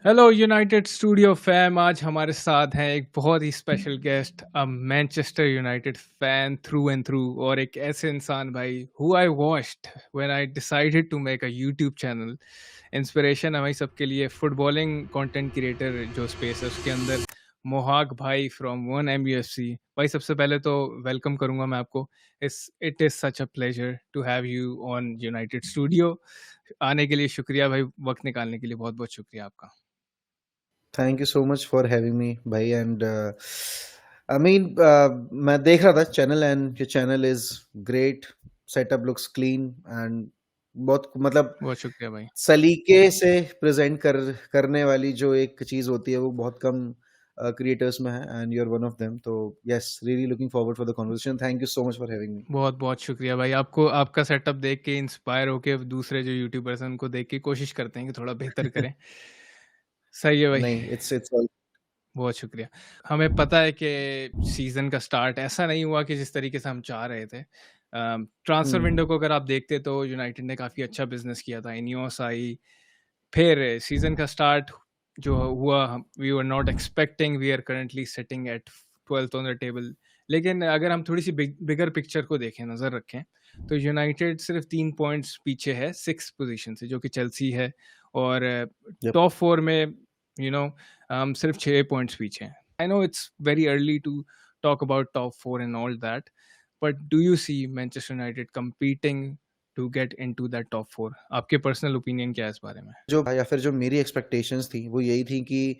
Hello United studio fam. आज हमारे साथ हैं एक बहुत ही special guest, a Manchester United fan through and through, और एक ऐसे इंसान भाई who I watched when I decided to make a YouTube channel. Inspiration हमारी सबके लिए फुटबॉलिंग कंटेंट क्रिएटर जो स्पेस है उसके अंदर मोहाग भाई फ्रॉम वन एमयूएफसी। भाई सबसे पहले तो वेलकम करूंगा मैं आपको। It is such a pleasure to have you on United studio. आने के लिए शुक्रिया भाई, वक्त निकालने के लिए बहुत बहुत शुक्रिया आपका। Thank you so much for having मी भाई एंड आई मीन मैं देख रहा था channel and your channel is great. Setup looks clean and बहुत मतलब बहुत शुक्रिया भाई। सलीके से प्रेजेंट करने वाली जो एक चीज होती है वो बहुत कम क्रिएटर्स में है and you are one of them. तो yes, really looking forward for the conversation. Thank you so much for having me. बहुत बहुत शुक्रिया भाई। आपको आपका सेटअप देख के इंस्पायर होके दूसरे जो यूट्यूबर्स हैं उनको देख के कोशिश करते हैं कि थोड़ा बेहतर करें। सही है भाई। नहीं, इट्स ऑल। बहुत शुक्रिया। हमें पता है कि सीज़न का स्टार्ट ऐसा नहीं हुआ कि जिस तरीके से हम चाह रहे थे। ट्रांसफ़र विंडो को अगर आप देखते तो यूनाइटेड ने काफ़ी अच्छा बिज़नेस किया था। इनियोस आई, फिर सीज़न का स्टार्ट जो हुआ, we were not expecting, we are currently sitting at 12th on the table. लेकिन अगर हम थोड़ी-सी बिगर पिक्चर को देखें, नज़र रखें, तो यूनाइटेड सिर्फ़ 3 पॉइंट्स पीछे है 6th पोज़ीशन से, जो कि चेल्सी है। और यप। टॉप 4 में यू नो हम सिर्फ 6 पॉइंट्स पीछे हैं। I know it's very early to talk about top 4 and all that, but do you see Manchester United competing to get into that top 4? आपके पर्सनल ओपिनियन क्या है इस बारे में? जो या फिर जो मेरी एक्सपेक्टेशंस थी वो यही थी कि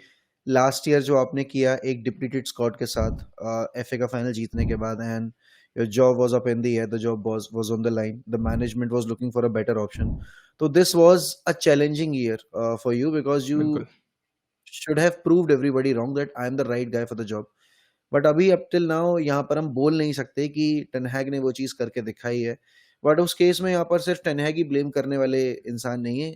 लास्ट ईयर जो आपने किया एक डिप्लीटेड स्क्वाड के साथ एफए का फाइनल जीतने के बाद, and your job was up in the air, the job was on the line, the management was looking for a better option. तो this was a challenging year for you because you बिल्कुल। Should have proved everybody wrong that I am the right guy for the job. But अभी up till now यहाँ पर हम बोल नहीं सकते कि टेनहैग ने वो चीज़ करके दिखाई है। बट उस केस में यहाँ पर सिर्फ टेनहैग ही ब्लेम करने वाले इंसान नहीं है।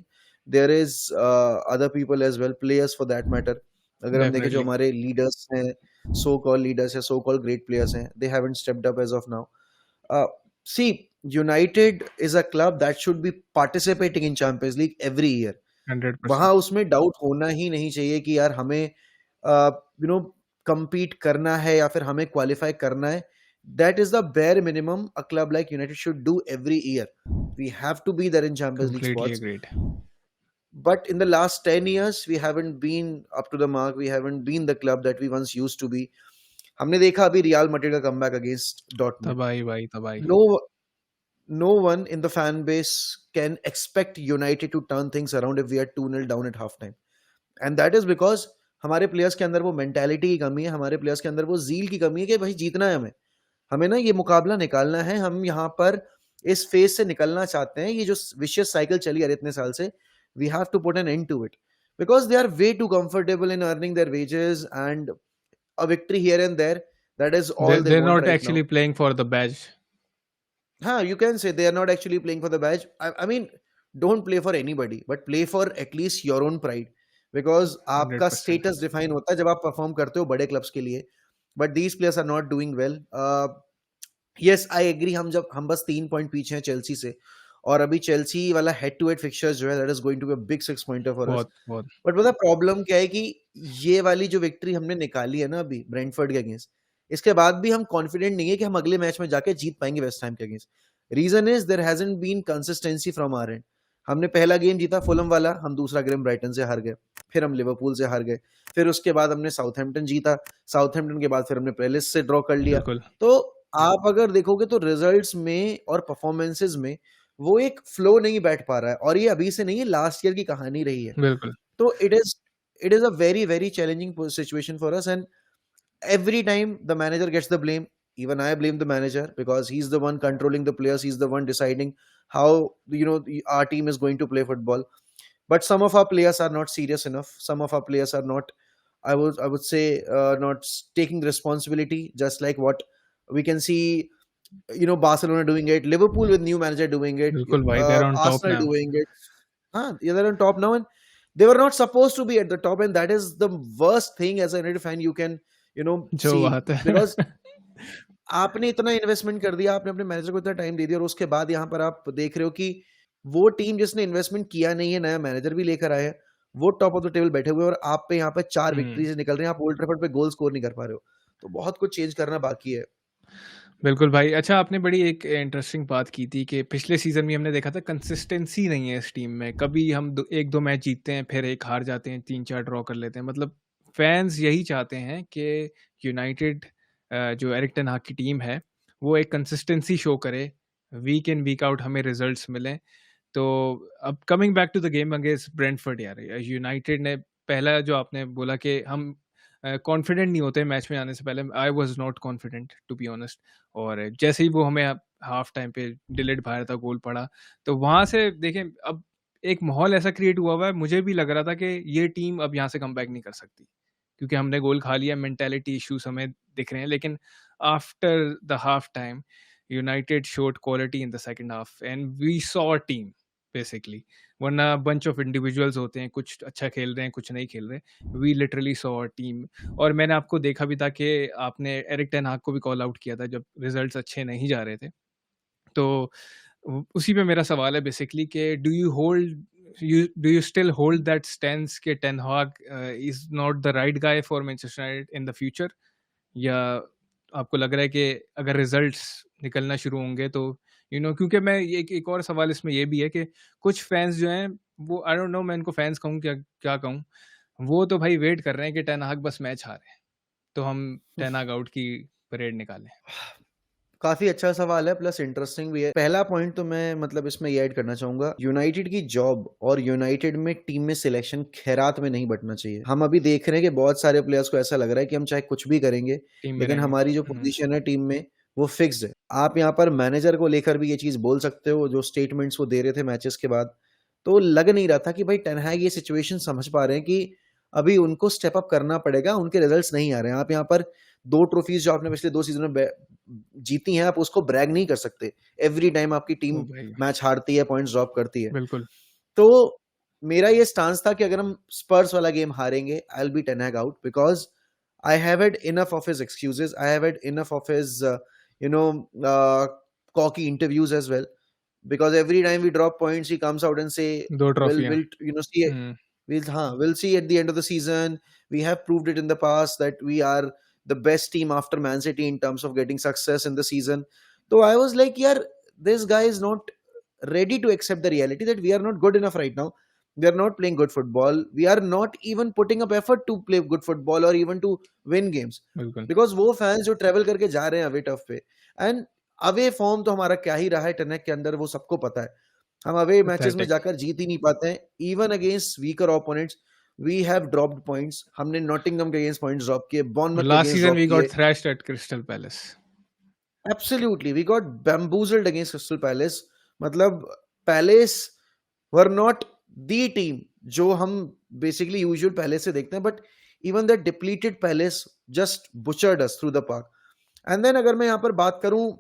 There is other people as well, players for that matter. अगर हम देखें जो डेफिनेटली। हमारे लीडर्स हैं, सो कॉल लीडर्स या सो कॉल ग्रेट प्लेयर्स हैं, they haven't stepped up as of now. See, United is a club that should be participating in Champions league every year. 100%। वहां उसमें डाउट होना ही नहीं चाहिए कि यार हमें यू नो compete करना है या फिर हमें क्वालिफाई करना है। That is the bare minimum a club like United should do every year. We have to be there in Champions League completely spots. Agreed. But in the last 10 years, we haven't been up to the mark. We haven't been the club that we once used to be. हमने देखा अभी real Madrid का comeback against Dortmund. तबाही भाई, तबाही। No, no one in the fan base can expect United to turn things around if we are 2-0 down at halftime. And that is because हमारे players के अंदर वो मेंटालिटी की कमी है, हमारे प्लेयर्स के अंदर वो जील की कमी है कि भाई जीतना है हमें, हमें ना ये मुकाबला निकालना है, हम यहाँ पर इस फेज से निकलना चाहते हैं। ये जो विशियस साइकिल चली आ रही है इतने साल से, we have to put an end to it because they are way too comfortable in earning their wages and a victory here and there, that is all they They're want not right now. actually playing for the badge। हाँ, you can say they are not actually playing for the badge. I mean, don't play for anybody, but play for at least your own pride. Because आपका 100%। Status define होता है जब आप perform करते हो बड़े clubs के लिए। But these players are not doing well. Yes, I agree, हम बस 3 पॉइंट पीछे हैं चेल्सी से, और अभी चेल्सी वाला हेड टू हेड फिक्चर जो है that is going to be a big 6 pointer for us. बहुत बहुत। बट पता प्रॉब्लम क्या है कि ये वाली जो विक्ट्री हमने निकाली है ना अभी ब्रेंटफोर्ड के अगेंस्ट, इसके बाद भी हम कॉन्फिडेंट नहीं है कि हम अगले मैच में जाके जीत पाएंगे वेस्ट हैम के against. Reason is there hasn't been consistency from our end. हमने पहला गेम जीता फुलम वाला, हम दूसरा गेम ब्राइटन से हार गए, फिर हम लिवरपूल से हार गए, फिर उसके बाद हमने साउथहैम्पटन जीता, साउथहैम्पटन के बाद फिर हमने पैलेस से ड्रॉ कर लिया। बिल्कुल। तो आप अगर देखोगे तो रिजल्ट्स में और परफॉर्मेंसेज में वो एक फ्लो नहीं बैठ पा रहा है, और ये अभी से नहीं है, लास्ट ईयर की कहानी रही है। बिल्कुल। तो it is a very challenging situation for us, and every time the manager gets the blame, even I blame the manager because he's the one controlling the players, he's the one deciding how our team is going to play football. But some of our players are not serious enough, some of our players are not, I would say, not taking the responsibility, just like what we can see, Barcelona doing it, Liverpool with new manager doing it, बिल्कुल भाई, they're on top Arsenal now। doing it. Yeah, they're on top now, and they were not supposed to be at the top, and that is the worst thing as a United fan you can, जो see, बात है। because आपने इतना investment कर दिया, आपने अपने manager को इतना टाइम दे दिया, और उसके बाद यहाँ पर आप देख रहे हो कि वो टीम जिसने इन्वेस्टमेंट किया नहीं है, नया मैनेजर भी लेकर आया है, वो टॉप ऑफ द टेबल बैठे हुए हैं और आप पे यहाँ पे 4 हुँ। विक्ट्रीज़ निकल रही हैं, आप ओल्ड ट्रैफर्ड पे गोल स्कोर नहीं कर पा रहे हो। तो बहुत कुछ चेंज करना बाकी है। बिल्कुल भाई। अच्छा, आपने बड़ी एक इंटरेस्टिंग बात की थी कि पिछले सीज़न में हमने देखा था कंसिस्टेंसी नहीं है इस टीम में। कभी हम दो 1-2 मैच जीतते हैं, फिर 1 हार जाते हैं, 3-4 ड्रॉ कर लेते हैं। मतलब फैन्स यही चाहते हैं कि यूनाइटेड जो एरिक टेन हाग की टीम है, वो एक कंसिस्टेंसी शो करे, वीक इन वीक आउट हमें रिज़ल्ट्स मिलें। तो अब coming back to the game against Brentford यार, यूनाइटेड ने पहला जो आपने बोला कि हम कॉन्फिडेंट नहीं होते मैच में आने से पहले। I was not confident to be honest. और जैसे ही वो हमें हाफ टाइम पे डिलेड बाहर था, गोल पड़ा, तो वहाँ से देखें अब एक माहौल ऐसा क्रिएट हुआ हुआ है, मुझे भी लग रहा था कि ये टीम अब यहाँ से कमबैक नहीं कर सकती, क्योंकि हमने गोल खा लिया, मेंटालिटी इश्यूज हमें दिख रहे हैं। लेकिन after the half time United showed quality in the second half and we saw a team basically. वरना बंच ऑफ इंडिविजुअल्स होते हैं, कुछ अच्छा खेल रहे हैं, कुछ नहीं खेल रहे। We literally saw a team. और मैंने आपको देखा भी था कि आपने एरिक टेन हाग को भी कॉल आउट किया था जब रिजल्ट्स अच्छे नहीं जा रहे थे। तो उसी पे मेरा सवाल है बेसिकली कि do you still hold that stance कि टेन हाग is not the right guy for Manchester United in the future, या आपको लग रहा है कि अगर रिजल्ट्स निकलना शुरू होंगे तो क्योंकि मैं एक और सवाल इसमें ये भी है कि कुछ फैंस जो हैं, वो आई डोंट नो मैं इनको फैंस कहूँ क्या क्या कहूँ, वो तो भाई वेट कर रहे हैं कि टेन हाग बस मैच हारे तो हम टेन हाग आउट की परेड निकालें। काफ़ी अच्छा सवाल है प्लस इंटरेस्टिंग भी है। पहला पॉइंट तो मैं मतलब इसमें ये ऐड करना चाहूँगा, यूनाइटेड की जॉब और यूनाइटेड में टीम में सिलेक्शन खैरात में नहीं बँटना चाहिए। हम अभी देख रहे हैं कि बहुत सारे प्लेयर्स को ऐसा लग रहा है कि हम चाहे कुछ भी करेंगे, टीम में लेकिन रहेंगे। हमारी जो पोज़ीशन है टीम में वो फिक्स्ड है। आप यहाँ पर मैनेजर को लेकर भी ये चीज़ बोल सकते हो, जो स्टेटमेंट्स वो दे रहे थे मैचेस के बाद, तो लग नहीं रहा था कि भाई टेन हैग ये सिचुएशन समझ पा रहे हैं कि अभी उनको स्टेप अप करना पड़ेगा, उनके रिजल्ट्स नहीं आ रहे हैं। आप यहाँ पर 2 ट्रॉफीज़ जो आपने पिछले 2 सीज़न में जीती हैं, आप उसको ब्रैग नहीं कर सकते। एवरी टाइम आपकी ओ टीम भाई, मैच हारती है, पॉइंट्स ड्रॉप करती है। बिल्कुल। तो मेरा ये स्टांस था कि अगर हम स्पर्स वाला गेम हारेंगे, I will be ten Hag out because I have had enough of his excuses. I have had enough of his, you know, cocky interviews as well. Because every time we drop points, he comes out and say, 2 "We'll, ट्रॉफियाँ। we'll, you know, see, hmm, we'll see at the end of the season. We have proved it in the past that we are the best team after Man City in terms of getting success in the season." So I was like, "Yeah, this guy is not ready to accept the reality that we are not good enough right now. We are not playing good football. We are not even putting up effort to play good football or even to win games." बिल्कुल। Because वो fans जो travel करके जा रहे हैं away tough पे, and away form तो हमारा क्या ही रहा है टेनेक के अंदर, वो सबको पता है। हम अवे मैचेस में पैथेटिक। जाकर जीत ही नहीं पाते हैं, even against weaker opponents we have dropped points. हमने नॉटिंगम के अगेंस्ट पॉइंट्स ड्रॉप किए, और बॉर्नमथ के last against season drop we किए। Got thrashed at Crystal Palace. Absolutely we got bamboozled against Crystal Palace. मतलब Palace were not the team जो हम basically usual Palace से देखते हैं, but even the depleted Palace just butchered us through the park. And then अगर मैं यहाँ पर बात करूं,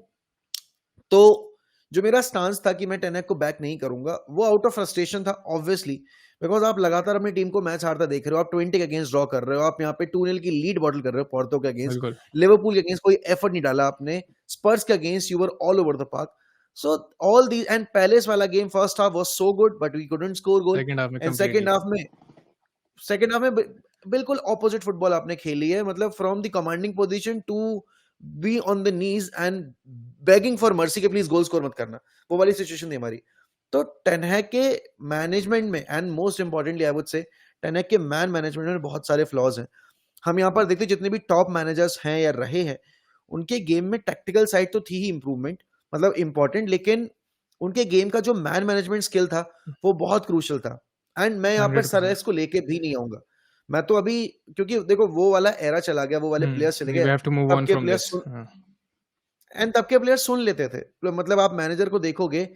तो जो मेरा स्टांस था कि मैं टेनेक को बैक नहीं करूंगा, वो आउट ऑफ फ्रस्ट्रेशन था ऑब्वियसली। बिकॉज आप लगातार अपनी टीम को मैच हारता देख रहे हो, आप 20 के अगेंस्ट ड्रॉ कर रहे हो, आप यहाँ पे 2-0 की लीड बॉटल कर रहे हो पोर्तो के अगेंस्ट, बिल्कुल। लिवरपूल के अगेंस्ट कोई एफर्ट नहीं डाला आपने, स्पर्स के against you were all over the park. So all the end Palace वाला game first half was so good but we couldn't score goal. Second half में एंड कंप्लीटली। सेकंड हाफ में बिल्कुल opposite football आपने खेली है। मतलब from the commanding position to be on the knees and begging for mercy के please goal score मत करना, वो वाली सिचुएशन थी हमारी। तो टेन हैग के मैनेजमेंट में, and most importantly I would say, ten Hag के मैन मैनेजमेंट में बहुत सारे फ्लॉज हैं। हम यहाँ पर देखते जितने भी टॉप मैनेजर्स हैं या रहे हैं, उनके गेम में टेक्टिकल साइड तो थी ही इंप्रूवमेंट, मतलब इंपॉर्टेंट, लेकिन उनके गेम का जो मैन मैनेजमेंट स्किल था वो बहुत क्रूशल था। एंड मैं यहाँ पर 100%। सरस को लेके भी नहीं आऊंगा। मैं तो अभी, क्योंकि देखो वो वाला एरा चला गया, वो वाले प्लेयर्स चले वी गए, हैव टू मूव तब ऑन के फ्रॉम प्लेयर्स दिस। एंड तब के प्लेयर्स सुन लेते थे। तो मतलब आप मैनेजर को देखोगे,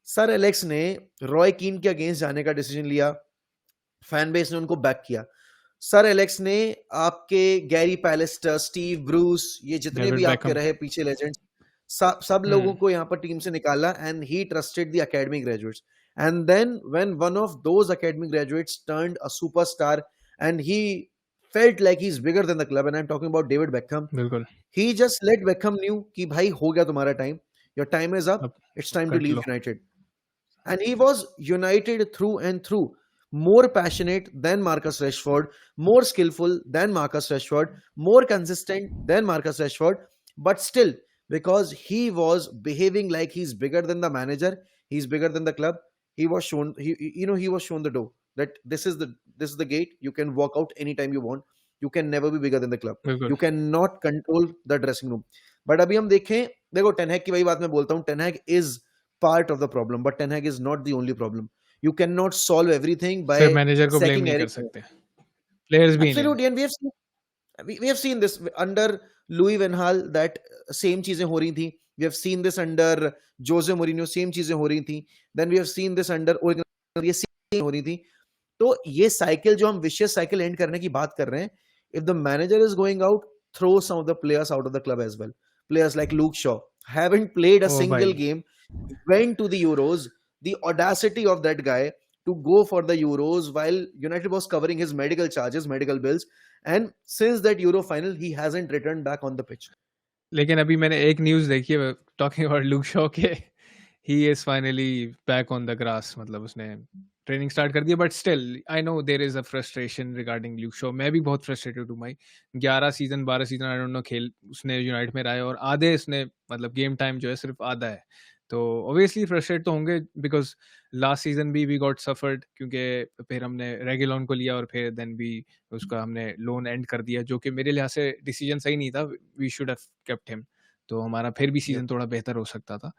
सर एलेक्स ने रॉय कीन के अगेंस्ट जाने का डिसीजन लिया, फैन बेस ने उनको बैक किया। सर एलेक्स ने आपके गैरी पैलेस्टर, स्टीव ब्रूस, ये जितने डेविड भी आपके बेकहम। रहे पीछे लेजेंड्स, सब लोगों को यहाँ पर टीम से निकाला, and he trusted the academy graduates. And then when one of those academy graduates turned a superstar and he felt like he's bigger than the club, and I'm talking about David Beckham. बिल्कुल। He just let Beckham knew कि भाई हो गया तुम्हारा time, your time is up, अब it's time to cut leave low. United. And he was United through and through. more passionate than Marcus Rashford, more skillful than Marcus Rashford, more consistent than Marcus Rashford, but still, because he was behaving like he's bigger than the manager, he's bigger than the club, he was shown, he was shown the door that this is the gate. You can walk out anytime you want. You can never be bigger than the club. बिल्कुल। You cannot control the dressing room. But अभी हम देखें, देखो Ten Hag की वही बात मैं बोलता हूँ, Ten Hag is part of the problem, but Ten Hag is not the only problem. You cannot solve everything by सिर्फ मैनेजर को ब्लेम sacking नहीं कर Eric Ten सकते, प्लेयर्स भी नहीं। Absolutely, and we have seen this under Louis Van Gaal, that same चीजें हो रही थी. We have seen this under Jose Mourinho, same चीजें हो रही थी. Then we have seen this under Ole Gunnar, ये same हो रही थी. तो ये साइकिल जो हम विशियस साइकिल एंड करने की बात कर रहे हैं, if the manager is going out, throw some of the players out of the club as well. Players like Luke Shaw haven't played a O single भाई, game, went to the Euros. The audacity of that guy to go for the Euros while United was covering his medical charges, medical bills, and since that Euro final, he hasn't returned back on the pitch. लेकिन अभी मैंने एक news देखी है talking about Luke Shaw के, he is finally back on the grass, मतलब उसने training start कर दिया, but still I know there is a frustration regarding Luke Shaw. मैं भी बहुत फ्रस्ट्रेटेड हूँ भाई, 11 season 12 season I don't know खेल उसने यूनाइटेड में रहा है, और आधे इसने मतलब गेम टाइम जो है सिर्फ आधा है, तो ऑब्वियसली फ्रस्ट्रेट तो होंगे, बिकॉज लास्ट सीजन भी वी गॉट सफर्ड, क्योंकि फिर हमने रेगुलॉन को लिया और फिर देन भी उसका हमने लोन एंड कर दिया, जो कि मेरे लिहाज से डिसीजन सही नहीं था, we should have kept him, तो हमारा फिर भी Yep. सीजन थोड़ा बेहतर हो सकता था।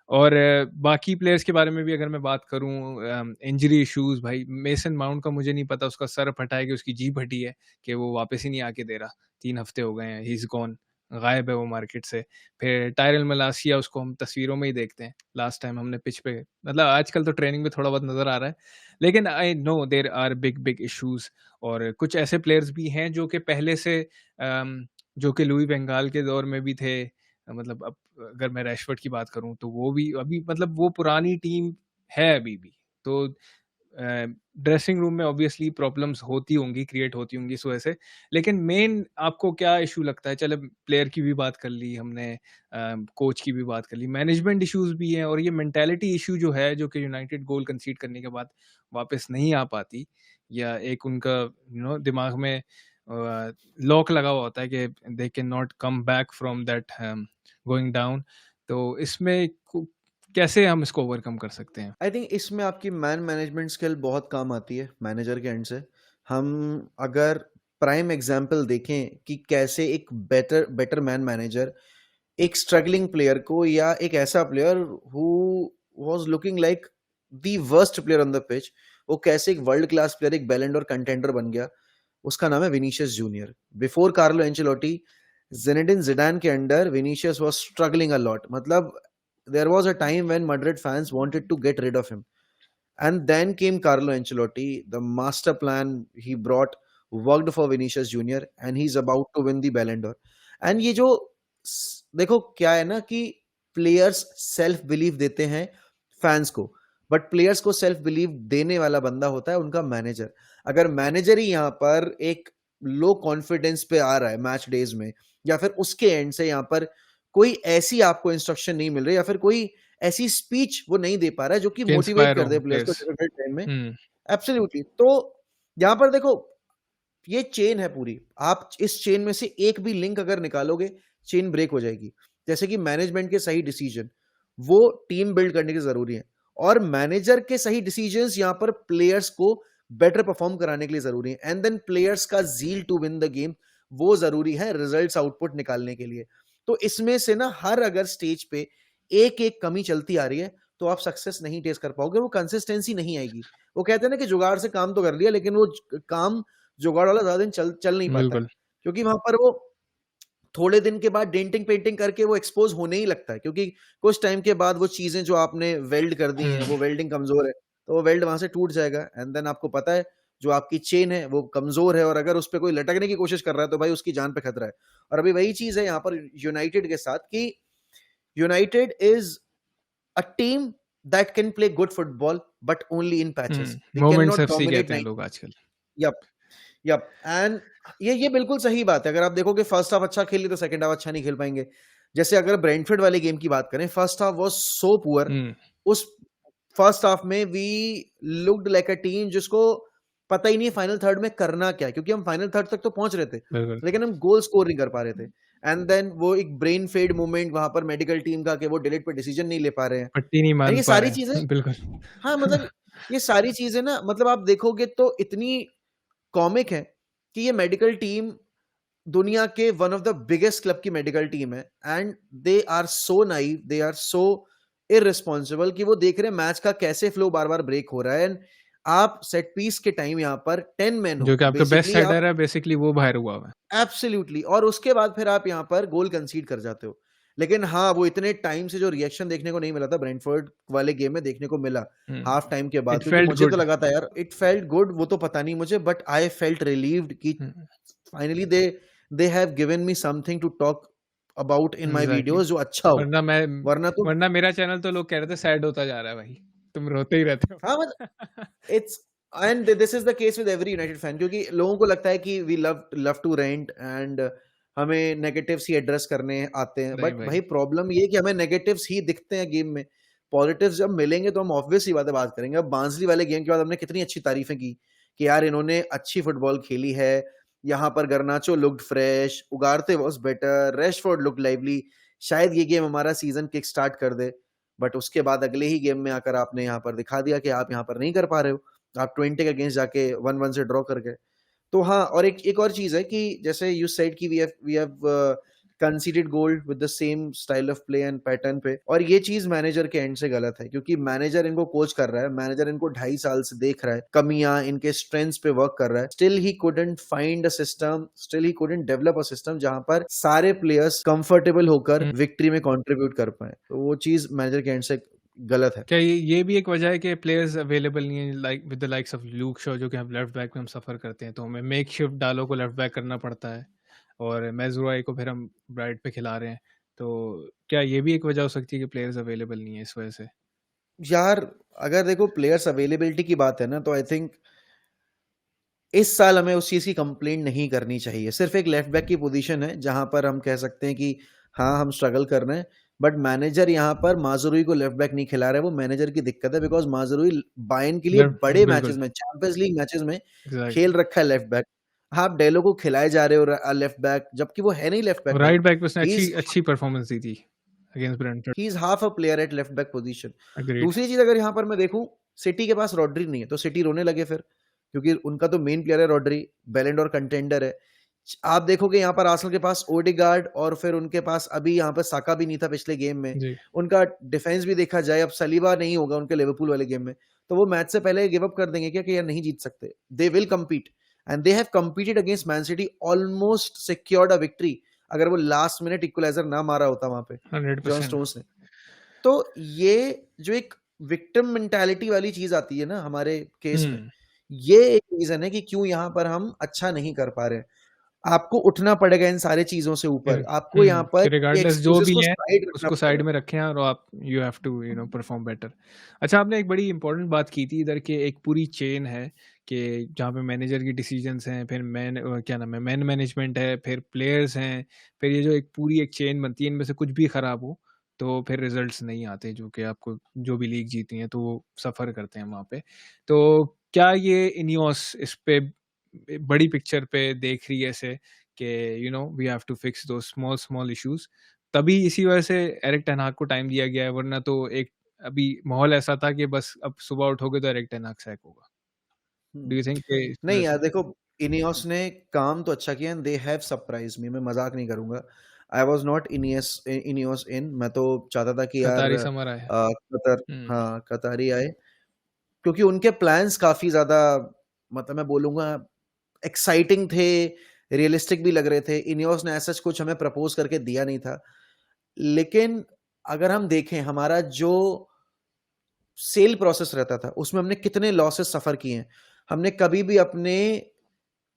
और बाकी प्लेयर्स के बारे में भी अगर मैं बात करूं, इंजरी इश्यूज, भाई मेसन माउंट का मुझे नहीं पता, उसका सर फटा है कि उसकी जीभ फटी है कि वो वापस ही नहीं आके दे रहा, 3 हफ्ते हो गए हैं, ही इज गॉन, गायब है वो मार्केट से। फिर टायरल मलासिया, उसको हम तस्वीरों में ही देखते हैं, लास्ट टाइम हमने पिच पे, मतलब आजकल तो ट्रेनिंग में थोड़ा बहुत नजर आ रहा है, लेकिन I know there are big big issues. और कुछ ऐसे प्लेयर्स भी हैं जो कि पहले से जो कि लुई बंगाल के दौर में भी थे, मतलब अब अगर मैं रैशफोर्ड की बात करूं तो वो भी अभी, मतलब वो पुरानी टीम है अभी भी, तो ड्रेसिंग रूम में ऑब्वियसली प्रॉब्लम्स होती होंगी, क्रिएट होती होंगी इस वजह से। लेकिन मेन आपको क्या इशू लगता है? चलो प्लेयर की भी बात कर ली हमने, कोच की भी बात कर ली, मैनेजमेंट इश्यूज भी हैं, और ये मेंटालिटी इशू जो है, जो कि यूनाइटेड गोल कंसीड करने के बाद वापस नहीं आ पाती, या एक उनका दिमाग में लॉक लगा हुआ होता है कि they can not come back from that going down, तो इसमें कैसे हम इसको ओवरकम कर सकते हैं? आई थिंक इसमें आपकी मैन मैनेजमेंट स्किल बहुत काम आती है मैनेजर के एंड से. हम अगर प्राइम एग्जांपल देखें कि कैसे एक बेटर मैन मैनेजर एक स्ट्रगलिंग प्लेयर को, या एक ऐसा player who was looking like the worst player on the pitch, वो कैसे एक वर्ल्ड क्लास प्लेयर, एक बैलन डोर कंटेंडर बन गया. उसका नाम है Vinicius Junior. Before Carlo Ancelotti, Zinedine Zidane के under Vinicius was struggling a lot. मतलब there was a time when Madrid fans wanted to get rid of him. And then came Carlo Ancelotti, the master plan he brought worked for Vinicius Junior, and he's about to win the Ballon d'Or. And ये जो देखो क्या है ना कि players self believe देते हैं fans को, बट प्लेयर्स को सेल्फ बिलीव देने वाला बंदा होता है उनका मैनेजर. अगर मैनेजर ही यहाँ पर एक लो कॉन्फिडेंस पे आ रहा है मैच डेज में, या फिर उसके एंड से यहाँ पर कोई ऐसी आपको इंस्ट्रक्शन नहीं मिल रही, या फिर कोई ऐसी स्पीच वो नहीं दे पा रहा है जो कि मोटिवेट कर दे प्लेयर्स को डिफिकल्ट टाइम में. एब्सोल्युटली. तो यहाँ पर देखो ये चेन है पूरी, आप इस चेन में से एक भी लिंक अगर निकालोगे, चेन ब्रेक हो जाएगी. जैसे कि मैनेजमेंट के सही डिसीजन वो टीम बिल्ड करने की जरूरी है, और मैनेजर के सही डिसीजंस यहाँ पर प्लेयर्स को बेटर परफॉर्म कराने के लिए जरूरी है. एंड देन प्लेयर्स का zeal to win the game वो जरूरी है रिजल्ट्स आउटपुट निकालने के लिए. तो इसमें से ना हर अगर स्टेज पे एक एक कमी चलती आ रही है तो आप सक्सेस नहीं टेस्ट कर पाओगे, वो कंसिस्टेंसी नहीं आएगी. वो कहते हैं ना कि जुगाड़ से काम तो कर लिया, लेकिन वो काम जुगाड़ वाला ज्यादा दिन चल नहीं पाता, क्योंकि वहां पर वो थोड़े दिन के बाद डेंटिंग पेंटिंग करके वो एक्सपोज होने ही लगता है, क्योंकि कुछ टाइम के बाद वो चीजें जो आपने वेल्ड कर दी हैं वो वेल्डिंग कमजोर है, तो वो वेल्ड वहां से टूट जाएगा. एंड देन आपको पता है जो आपकी चेन है वो कमजोर है, और अगर उस पर कोई लटकने की कोशिश कर रहा है तो भाई उसकी जान पे खतरा है. और अभी वही चीज है यहाँ पर यूनाइटेड के साथ कि United is a team that can play good football but only in patches. Moments FC कहते हैं लोग आजकल. Yup yup. एंड ये बिल्कुल सही बात है. अगर आप देखोगे फर्स्ट हाफ अच्छा खेली तो सेकंड हाफ अच्छा नहीं खेल पाएंगे. जैसे अगर ब्रेंटफोर्ड वाले गेम की बात करें, first half was so poor. उस फर्स्ट हाफ में we looked like a team जिसको पता ही नहीं फाइनल थर्ड में करना क्या है, क्योंकि हम फाइनल थर्ड तक तो पहुंच रहे थे बिल्कुल। लेकिन हम गोल स्कोर नहीं कर पा रहे थे। एंड देन वो एक ब्रेन फेड मोमेंट वहां पर मेडिकल टीम का कि वो डिलीट पे डिसीजन नहीं ले पा रहे हैं। पट्टी नहीं एंड मान ये पा सारी रहे चीजें, हैं। बिल्कुल। हाँ मतलब ये सारी चीजें ना, मतलब आप देखोगे तो इतनी कॉमिक है कि ये मेडिकल टीम दुनिया के one of the biggest club की मेडिकल टीम है and they are so naive, they are so irresponsible कि वो देख रहे हैं मैच का कैसे फ्लो बार बार ब्रेक हो रहा है। एंड आप सेट पीस के टाइम यहाँ पर 10 मैन जो हो कि आपका बेस्ट बेसिकली, आप साइडर है, बेसिकली वो बाहर हुआ हुआ है। एब्सोल्युटली, और उसके बाद फिर आप यहाँ पर गोल कंसीड कर जाते हो। लेकिन हाँ, वो इतने टाइम से जो रिएक्शन देखने को नहीं मिला था ब्रेंटफोर्ड वाले गेम में देखने को मिला हाफ टाइम के बाद, इट क्योंकि फेल्ट मुझे तो गुड। लगा था यार इट फेल्ट गुड, वो तो पता नहीं मुझे, बट आई फेल्ट रिलीव्ड कि finally they have given me something to talk about in my exactly. Videos जो अच्छा हो। वरना मैं वरना तो वरना मेरा चैनल तो लोग कह रहे थे सैड होता जा रहा है भाई, तुम रोते ही रहते हो। हाँ मतलब it's, and this is the case with every United fan, क्योंकि लोगों को लगता है कि we love to rant and हमें नेगेटिव्स ही एड्रेस करने आते हैं, नहीं बट भाई। भाई प्रॉब्लम ये है कि हमें नेगेटिव्स ही दिखते हैं गेम में। पॉजिटिव्स जब मिलेंगे तो हम ऑब्वियस ही बात करेंगे। अब बांसली वाले गेम के बाद हमने कितनी अच्छी तारीफें की कि यार इन्होंने अच्छी फुटबॉल खेली है, यहाँ पर Garnacho looked fresh, Ugarte was better, Rashford look lively, शायद ये गेम हमारा सीजन किक स्टार्ट कर दे। बट उसके बाद अगले ही गेम में आकर आपने यहाँ पर दिखा दिया कि आप यहाँ पर नहीं कर पा रहे हो, आप 20 के अगेंस्ट जाके 1-1 से ड्रॉ कर गए। तो हाँ, और एक और चीज है कि जैसे यू सेड कि we have considered goal with the same style of play and pattern पे, और ये चीज मैनेजर के एंड से गलत है, क्योंकि मैनेजर इनको कोच कर रहा है, मैनेजर इनको 2.5 साल से देख रहा है, कमियां इनके स्ट्रेंथ्स पे वर्क कर रहा है, still he couldn't find a system, still he couldn't develop a system जहां पर सारे प्लेयर्स कंफर्टेबल होकर विक्ट्री में कंट्रीब्यूट कर पाए। तो वो चीज मैनेजर के एंड से गलत है। क्या ये भी एक वजह है कि प्लेयर्स अवेलेबल नहीं है, like with the likes of Luke Shaw, जो कि हम लेफ्ट बैक में हम सफ़र करते हैं, तो हमें मेक शिफ्ट डालो को लेफ्ट बैक करना पड़ता है, और मेजुआई को फिर हम राइट पे खिला रहे हैं। तो क्या ये भी एक वजह हो सकती है कि प्लेयर्स अवेलेबल नहीं है इस वजह से? यार अगर देखो प्लेयर्स अवेलेबिलिटी की बात है ना, तो आई थिंक इस साल हमें उस चीज की कंप्लेंट नहीं करनी चाहिए। सिर्फ एक लेफ्ट बैक की पोजीशन है जहां पर हम कह सकते हैं कि हाँ हम स्ट्रगल कर रहे हैं, बट मैनेजर यहाँ पर माजुरुई को लेफ्ट बैक नहीं खिला रहा है। वो मैनेजर की दिक्कत है, बिकॉज माजुरुई बायर्न के लिए लेफ्ट, बड़े बिल्कुल, मैचेस में, चैंपियंस लीग मैचेस में एग्जैक्टली। खेल रखा है लेफ्ट बैक। आप डेलो को खिलाए जा रहे हो लेफ्ट बैक, जबकि वो है नहीं लेफ्ट बैक और भाई। राइट बैक पे उसने ही अच्छी इज अच्छी परफॉर्मेंस दी थी against Brentford. He is half a player at left back position. Agreed. दूसरी चीज अगर यहाँ पर मैं देखूं, सिटी के पास रॉड्री नहीं है, तो सिटी रोने लगे फिर, क्योंकि उनका तो मेन प्लेयर है रॉड्री, बैलेंडोर कंटेंडर है। आप देखोगे यहाँ पर आर्सेनल के पास ओडेगार्ड, और फिर उनके पास अभी यहाँ पर साका भी नहीं था पिछले गेम में। जी। उनका डिफेंस भी देखा जाए, अब सलीबा नहीं होगा उनके लिवरपूल वाले गेम में, तो वो मैच से पहले गिव अप कर देंगे क्या कि यार नहीं जीत सकते। They will compete and they have competed against Man city, almost secured a victory, अगर वो लास्ट मिनट इक्वलाइजर ना मारा होता वहां पे जॉन 100%। स्टोन्स ने। तो ये जो एक विक्टिम मेंटालिटी वाली चीज आती है ना हमारे केस में, ये एक रीजन है कि क्यों यहाँ पर हम अच्छा नहीं कर पा रहे। आपको उठना पड़ेगा इन सारी चीजों से ऊपर, आपको यहाँ पर कि रिगार्डलेस जो एक्सक्यूजेस भी को है साइड रखना उसको साइड पड़ेगा। में रखें, और आप you have to perform better. अच्छा, आपने एक बड़ी इंपॉर्टेंट बात की थी इधर, के एक पूरी चेन है कि जहाँ पे मैनेजर की डिसीजंस हैं, फिर क्या नाम है, मैन मैनेजमेंट है, फिर प्लेयर्स हैं, फिर ये जो एक पूरी एक चेन बनती है, इनमें से कुछ भी खराब हो तो फिर रिजल्ट्स नहीं आते, जो कि आपको जो भी लीग जीती हैं तो वो सफ़र करते हैं वहाँ पे। तो क्या ये इनियोस इस पे बड़ी पिक्चर पे देख रही है ऐसे कि वी हैव टू फिक्स दो स्मॉल स्मॉल इश्यूज, तभी इसी वजह से एरिक टेन हाग को टाइम दिया गया है, वरना तो एक अभी माहौल ऐसा था कि बस अब सुबह उठोगे तो एरिक टेन हाग सैक होगा। डू यू थिंक इस नहीं वजह यार से? देखो, इनियोस ने काम तो अच्छा किया and they have surprise me, मैं मजाक नहीं करूंगा। आई वाज नॉट इनियोस इन, मैं तो चाहता था कि यार कतारी समर आया। कतर, हाँ कतारी आए, क्योंकि उनके प्लान्स काफी ज्यादा, मतलब मैं बोलूंगा एक्साइटिंग थे, रियलिस्टिक भी लग रहे थे। इनियोस ने ऐसा कुछ हमें प्रपोज करके दिया नहीं था, लेकिन अगर हम देखें हमारा जो सेल प्रोसेस रहता था उसमें हमने कितने लॉसेस सफर किए हैं। हमने कभी भी अपने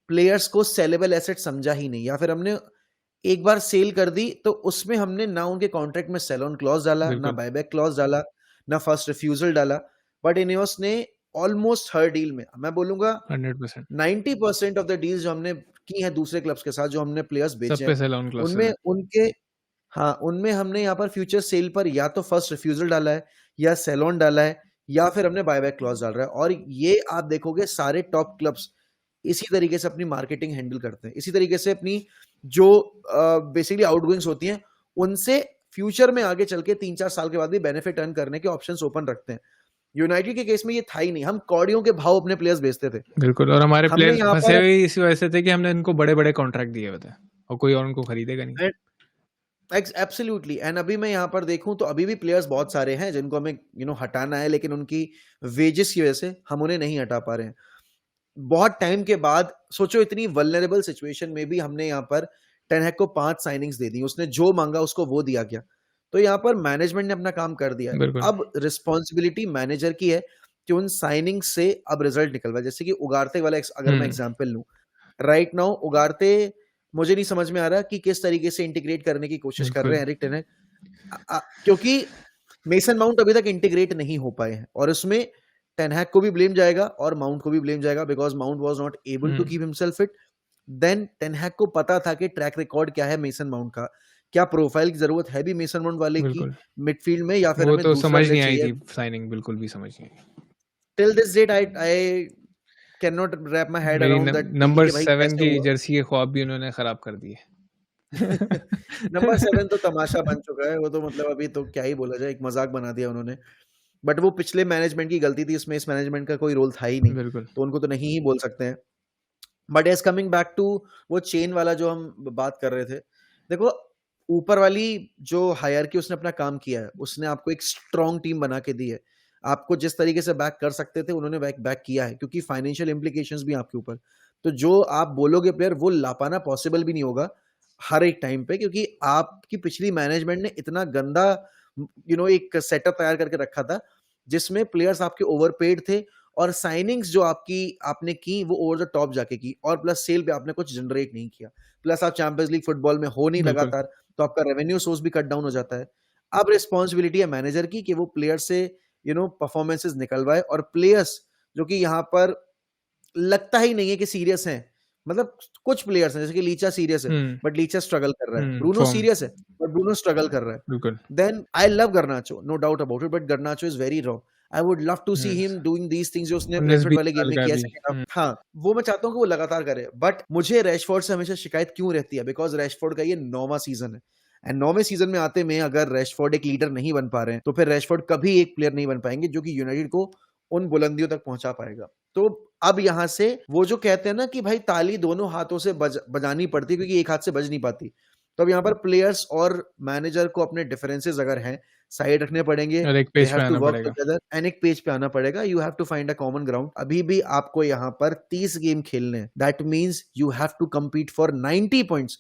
प्लेयर्स को सेलेबल एसेट समझा ही नहीं, या फिर हमने एक बार सेल कर दी तो उसमें हमने ना उनके कॉन्ट्रैक्ट में सेल ऑन क्लॉज डाला, ना बिल्कुल। बायबैक क्लॉज डाला, ना फर्स्ट रिफ्यूजल डाला। बट इनियोस ने ऑलमोस्ट हर डील में, मैं बोलूंगा 100%। 90% ऑफ द डील्स जो हमने की हैं दूसरे क्लब्स के साथ, जो हमने प्लेयर्स सब बेचे पे हैं, सेल ऑन क्लॉसेस उनमें है। उनके, हाँ उनमें हमने यहाँ पर फ्यूचर सेल पर या तो फर्स्ट रिफ्यूजल डाला है, या सेल ऑन डाला है, या फिर हमने बायबैक क्लॉज डाल रहा है। और ये आप देखोगे सारे टॉप क्लब्स इसी तरीके से अपनी मार्केटिंग हैंडल करते हैं, इसी तरीके से अपनी जो बेसिकली आउटगोइंग्स होती हैं उनसे फ्यूचर में आगे चल के 3-4 साल के बाद भी बेनिफिट अर्न करने के ऑप्शंस ओपन रखते हैं। यूनाइटेड के केस में ये था ही नहीं, हम कौड़ियों के भाव अपने प्लेयर्स बेचते थे। बिल्कुल, और हमारे हमने प्लेयर्स यहाँ फंसे पर हुए इसी वजह से थे कि हमने इनको बड़े-बड़े कॉन्ट्रैक्ट दिए हुए थे और कोई और उनको खरीदेगा नहीं। एब्सोल्युटली। एंड अभी मैं यहाँ पर देखूं तो अभी भी प्लेयर्स बहुत सारे हैं जिनको हमें हटाना है, लेकिन उनकी वेजेस की वजह से हम उन्हें नहीं हटा पा रहे हैं। बहुत टाइम के बाद सोचो, इतनी वल्नरेबल सिचुएशन में भी हमने यहाँ पर टेन हैग को 5 साइनिंग्स दे दी, उसने जो मांगा उसको वो दिया गया। तो यहाँ पर मैनेजमेंट ने अपना काम कर दिया है। बिल्कुल। अब रिस्पॉन्सिबिलिटी मैनेजर की है कि उन साइनिंग से अब रिजल्ट निकलवाए। जैसे कि उगारते वाला अगर मैं एग्जाम्पल लूं, राइट नाउ उगारते मुझे नहीं समझ में आ रहा कि किस तरीके से इंटीग्रेट करने की कोशिश कर रहे हैं एरिक टेन हैग, क्योंकि मेसन माउंट अभी तक इंटीग्रेट नहीं हो पाए हैं, और उसमें टेन हैग को भी ब्लेम जाएगा और माउंट को भी ब्लेम जाएगा, because Mount was not able to keep himself fit. Then ten Hag को पता था कि ट्रैक रिकॉर्ड क्या है मेसन माउंट का, क्या प्रोफाइल की जरूरत है भी मेसन माउंट वाले की मिडफील्ड में, या फिर वो हमें तो दूसरा समझ प्लेयर नहीं आई चाहिए। थी साइनिंग, बिल्कुल भी समझ नहीं आई। Till this date I can not wrap my head मेरी अराउंड दैट नंबर कि भाई 7 कैसे की हुआ। जर्सी के ख्वाब भी उन्होंने खराब कर दिए। नंबर 7 तो तमाशा बन चुका है, वो तो मतलब अभी तो क्या ही बोला जाए, एक मजाक बना दिया उन्होंने। बट वो पिछले मैनेजमेंट की गलती थी, इसमें इस मैनेजमेंट का कोई रोल था ही नहीं, बिल्कुल। तो उनको तो नहीं ही बोल सकते हैं। But as coming back to वो चेन वाला जो हम बात कर रहे थे, देखो ऊपर वाली जो हायरार्की उसने अपना काम किया है, उसने आपको एक स्ट्रॉन्ग टीम बना के दी है। आपको जिस तरीके से बैक कर सकते थे उन्होंने बैक किया है, क्योंकि फाइनेंशियल इंप्लीकेशंस भी आपके ऊपर। तो जो आप बोलोगे प्लेयर वो ला पाना पॉसिबल भी नहीं होगा हर एक टाइम पे, क्योंकि आपकी पिछली मैनेजमेंट ने इतना गंदा एक सेटअप तैयार करके रखा था जिसमें प्लेयर्स आपके ओवरपेड थे, और साइनिंग्स जो आपने की वो ओवर द टॉप जाके की, और प्लस सेल पे आपने कुछ जनरेट नहीं किया, प्लस आप चैंपियंस लीग फुटबॉल में हो नहीं लगातार, तो आपका रेवेन्यू सोर्स भी कट डाउन हो जाता है। अब रिस्पॉन्सिबिलिटी है मैनेजर की कि वो प्लेयर से परफॉर्मेंसेस निकलवाए, और प्लेयर्स जो कि यहाँ पर लगता ही नहीं है कि सीरियस हैं, मतलब कुछ प्लेयर्स हैं जैसे कि लीचा सीरियस है बट लीचा स्ट्रगल कर रहा है, ब्रूनो सीरियस है बट ब्रूनो स्ट्रगल कर रहा है। Then I love Garnacho, no doubt about it, but Garnacho is very raw. I would love to see him doing these things जो उसने ब्रेंटफोर्ड वाले गेम में किया है। हाँ, वो मैं चाहता हूँ कि वो लगातार करे, बट मुझे रैशफोर्ड से हमेशा शिकायत क्यों रहती है, बिकॉज रैशफोर्ड का ये 9वां सीजन है, एंड 9वें सीजन में आते में अगर रैशफोर्ड एक लीडर नहीं बन पा रहे हैं तो फिर रैशफोर्ड कभी एक प्लेयर नहीं बन पाएंगे जो कि यूनाइटेड को उन बुलंदियों तक पहुंचा पाएगा। तो अब यहां से वो जो कहते हैं ना कि भाई ताली दोनों हाथों से बजानी पड़ती है क्योंकि एक हाथ से बज नहीं पाती, तो अब यहाँ पर प्लेयर्स और मैनेजर को अपने डिफरेंसेस अगर हैं साइड रखने पड़ेंगे, और एक पेज पे आना पड़ेगा, एंड एक पेज पे आना पड़ेगा। You have to find a common ground. अभी भी आपको यहाँ पर 30 गेम खेलने हैं, that means you have to compete for 90 points.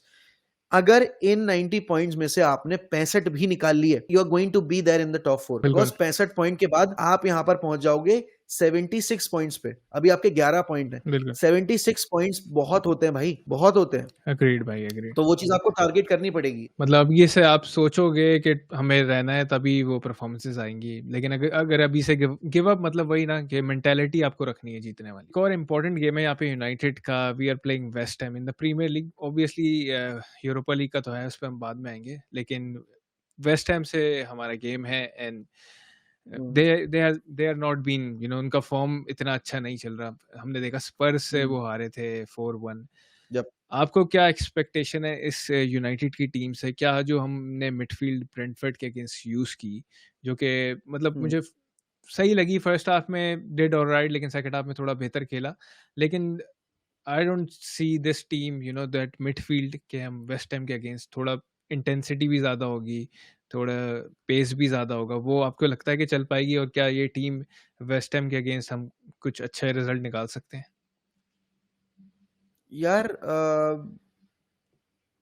अगर इन 90 पॉइंट्स में से आपने 65 भी निकाल लिए, you are going to be there in the top 4, because 65 point के बाद आप यहां पर पहुंच जाओगे 76 पॉइंट्स पे। अभी आपके 11 पॉइंट हैं, 76 पॉइंट्स बहुत होते हैं भाई, बहुत होते हैं। एग्रीड भाई, एग्रीड। तो वो चीज आपको टारगेट करनी पड़ेगी। मतलब अब ये से आप सोचोगे कि हमें रहना है तभी वो परफॉर्मेंसेस आएंगी, लेकिन अगर अभी से गिव अप, मतलब वही ना कि मेंटालिटी आपको रखनी है जीतने वाली। एक और इम्पोर्टेंट गेम है यहाँ पे यूनाइटेड का, we are playing West Ham in the Premier league. Obviously Europa league का तो है, उस पर हम बाद में आएंगे, लेकिन वेस्ट हैम से हमारा गेम है, and they are not been, उनका फॉर्म इतना अच्छा नहीं चल रहा। हमने देखा स्पर्स से वो हारे थे 4-1। आपको क्या एक्सपेक्टेशन है इस यूनाइटेड की टीम से? क्या जो हमने मिडफील्ड ब्रेंटफोर्ड के अगेंस्ट यूज की, जो कि मतलब मुझे सही लगी फर्स्ट हाफ में, डिड ऑलराइट, लेकिन सेकंड हाफ में थोड़ा बेहतर खेला, लेकिन I don't see this team that midfield के हम वेस्ट हैम के अगेंस्ट थोड़ा इंटेंसिटी भी ज़्यादा होगी, थोड़ा पेस भी ज़्यादा होगा, वो आपको लगता है कि चल पाएगी? और क्या ये टीम वेस्ट हैम के अगेंस्ट हम कुछ अच्छे रिजल्ट निकाल सकते हैं? यार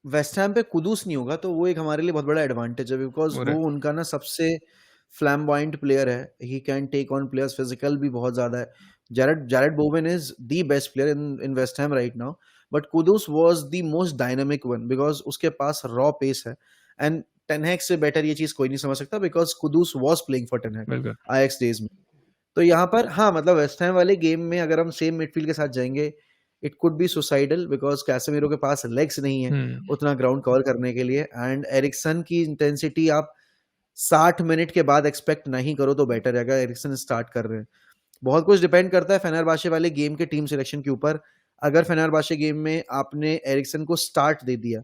वेस्ट हैम पे कुदूस नहीं होगा तो वो एक हमारे लिए बहुत बड़ा एडवांटेज है, बिकॉज वो उनका ना सबसे फ्लैम्बॉइंट प्लेयर है, he can take on players, physical भी बहुत ज्यादा है। Jared Bowen is the best player in West Ham right now, but Kudus was the most dynamic one because उसके पास raw pace है, and Ten Hag से better ये चीज कोई नहीं समझ सकता because Kudus was playing for Ten Hag Ajax days में। तो यहाँ पर हाँ, मतलब वेस्ट हैम वाले गेम में अगर हम सेम मिडफील्ड के साथ जाएंगे, it could be suicidal, because Casemiro के पास लेग्स नहीं है उतना ग्राउंड कवर करने के लिए, एंड एरिक्सन की इंटेंसिटी आप 60 मिनट के बाद एक्सपेक्ट नहीं करो तो बेटर है, अगर एरिक्सन स्टार्ट कर रहे हैं। बहुत कुछ डिपेंड करता है फेनेरबाचे वाले गेम के टीम सिलेक्शन के ऊपर। अगर फेनेरबाचे गेम में आपने एरिक्सन को स्टार्ट दे दिया,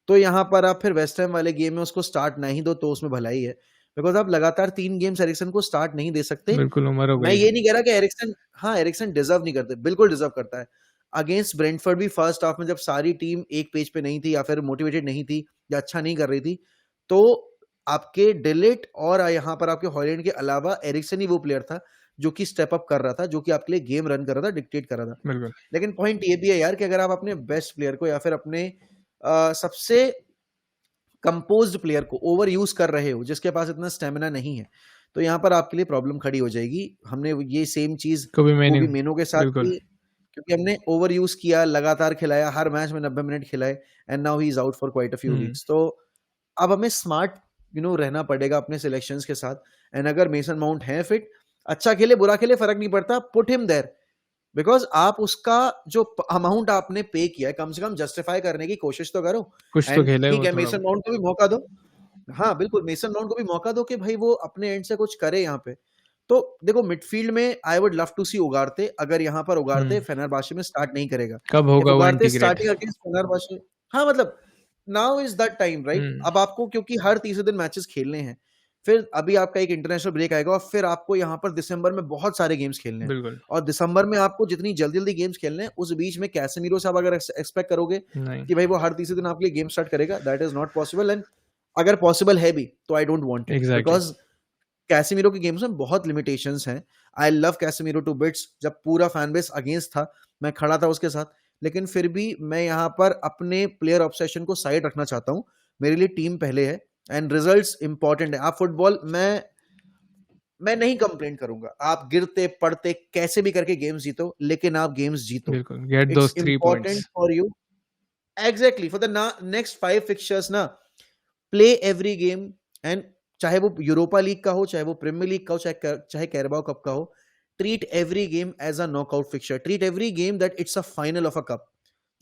तो यहाँ पर आप फिर वेस्ट हैम वाले गेम में उसको स्टार्ट नहीं दो तो उसमें भलाई है, बिकॉज आप लगातार 3 गेम्स एरिक्सन को स्टार्ट नहीं दे सकते। बिल्कुल उम्र हो मैं गई। ये नहीं कह रहा कि एरिक्सन, हाँ एरिक्सन डिजर्व नहीं करते, बिल्कुल डिजर्व करता है। अगेंस्ट ब्रेंटफोर्ड भी फर्स्ट हाफ में जब सारी टीम एक पेज पे नहीं थी या फिर मोटिवेटेड नहीं थी या अच्छा नहीं कर रही थी, तो आपके डिलिट और यहाँ पर आपके हॉलैंड के अलावा एरिक्सन ही वो प्लेयर था जो कि स्टेप अप कर रहा था, जो कि आपके लिए गेम रन कर रहा था, डिक्टेट कर रहा था। बिल्कुल लेकिन पॉइंट ये भी है यार कि अगर आप अपने बेस्ट प्लेयर को या फिर अपने सबसे कंपोज्ड प्लेयर को ओवर यूज कर रहे हो, जिसके पास इतना स्टेमिना नहीं है, तो यहाँ पर आपके लिए प्रॉब्लम खड़ी हो जाएगी। हमने ये सेम चीज कोबी वो मेनू। भी मेनो के साथ बिल्कुल की, क्योंकि हमने ओवर यूज किया, लगातार खिलाया, हर मैच में 90 मिनट खिलाए, and now he is out for quite a few weeks. तो अब हमें स्मार्ट रहना पड़ेगा अपने सिलेक्शंस के साथ। एंड अगर मेसन माउंट है फिट, अच्छा खेले बुरा खेले फर्क नहीं पड़ता, पुट हिम देयर, बिकॉज आप उसका जो अमाउंट आपने पे किया है कम से कम जस्टिफाई करने की कोशिश तो करो। कुछ तो एंड खेले ठीक वो है, थोड़ा मेसन बहुत। माउंट को भी मौका दो। हाँ बिल्कुल, मेसन माउंट को भी मौका दो कि भाई वो अपने एंड से कुछ करे यहाँ पे। तो देखो मिडफील्ड में आई वुड लव टू सी उगारते, अगर यहाँ पर उगारते फेनेरबाचे में स्टार्ट नहीं करेगा, कब इफ होगा वो उगारते इंटीग्रेट? स्टार्टिंग अगेंस्ट फेनेरबाचे, हाँ मतलब now is that time right. अब आपको क्योंकि हर तीसरे दिन मैचेस खेलने हैं, फिर अभी आपका एक इंटरनेशनल ब्रेक आएगा और फिर आपको यहाँ पर दिसंबर में बहुत सारे गेम्स खेलने हैं, बिल्कुल और दिसंबर में आपको जितनी जल्दी जल्दी गेम्स खेलने हैं, उस बीच में कैसेमीरो से आप अगर एक्सपेक्ट करोगे नहीं। कि भाई वो हर तीसरे दिन आपके लिए गेम स्टार्ट करेगा, that is not possible. And अगर पॉसिबल है भी तो I don't want it, exactly because Casemiro के गेम्स में बहुत लिमिटेशंस हैं। I love Casemiro to bits, जब पूरा फैन बेस अगेंस्ट था मैं खड़ा था उसके साथ, लेकिन फिर भी मैं यहाँ पर अपने प्लेयर ऑब्सेशन को साइड रखना चाहता हूँ। मेरे लिए टीम पहले है एंड रिजल्ट्स इंपॉर्टेंट है। आप फुटबॉल, मैं नहीं कंप्लेंट करूंगा, आप गिरते पड़ते कैसे भी करके गेम्स जीतो, लेकिन आप गेम्स जीतो। बिल्कुल get it's those 3 important points. For you, exactly for the next 5 fixtures ना, प्ले एवरी गेम। एंड चाहे वो यूरोपा लीग का हो, चाहे वो प्रीमियर लीग का हो, चाहे कैरबाओ कप का हो, treat every game as a knockout fixture, treat every game that it's a final of a cup.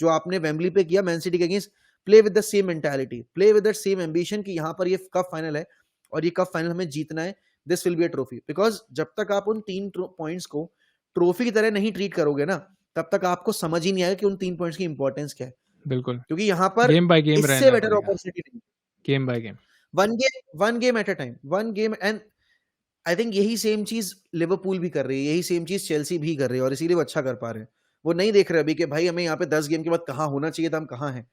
जो आपने वेम्बली पे किया मैन सिटी के against, play with the same mentality, play with the same ambition कि यहाँ पर ये cup final है और ये कप फाइनल हमें जीतना है, this will be a trophy. Because जब तक आप उन 3 पॉइंट्स को ट्रॉफी की तरह नहीं ट्रीट करोगे ना, तब तक आपको समझ ही नहीं आएगा कि उन 3 पॉइंट्स की इंपॉर्टेंस क्या है, बिल्कुल क्योंकि यहाँ पर गेम बाय गेम इससे रहना बेटर पड़ेगा। अपॉर्चुनिटी नहीं। Game by game. One game at a time, one game. And I think यही सेम चीज लिवरपूल भी कर रही है, यही सेम चीज चेल्सी भी कर रही है, और इसीलिए वो अच्छा कर पा रहे हैं। वो नहीं देख रहे अभी कि भाई हमें यहाँ पे 10 गेम के बाद कहाँ होना चाहिए था, हम कहाँ हैं।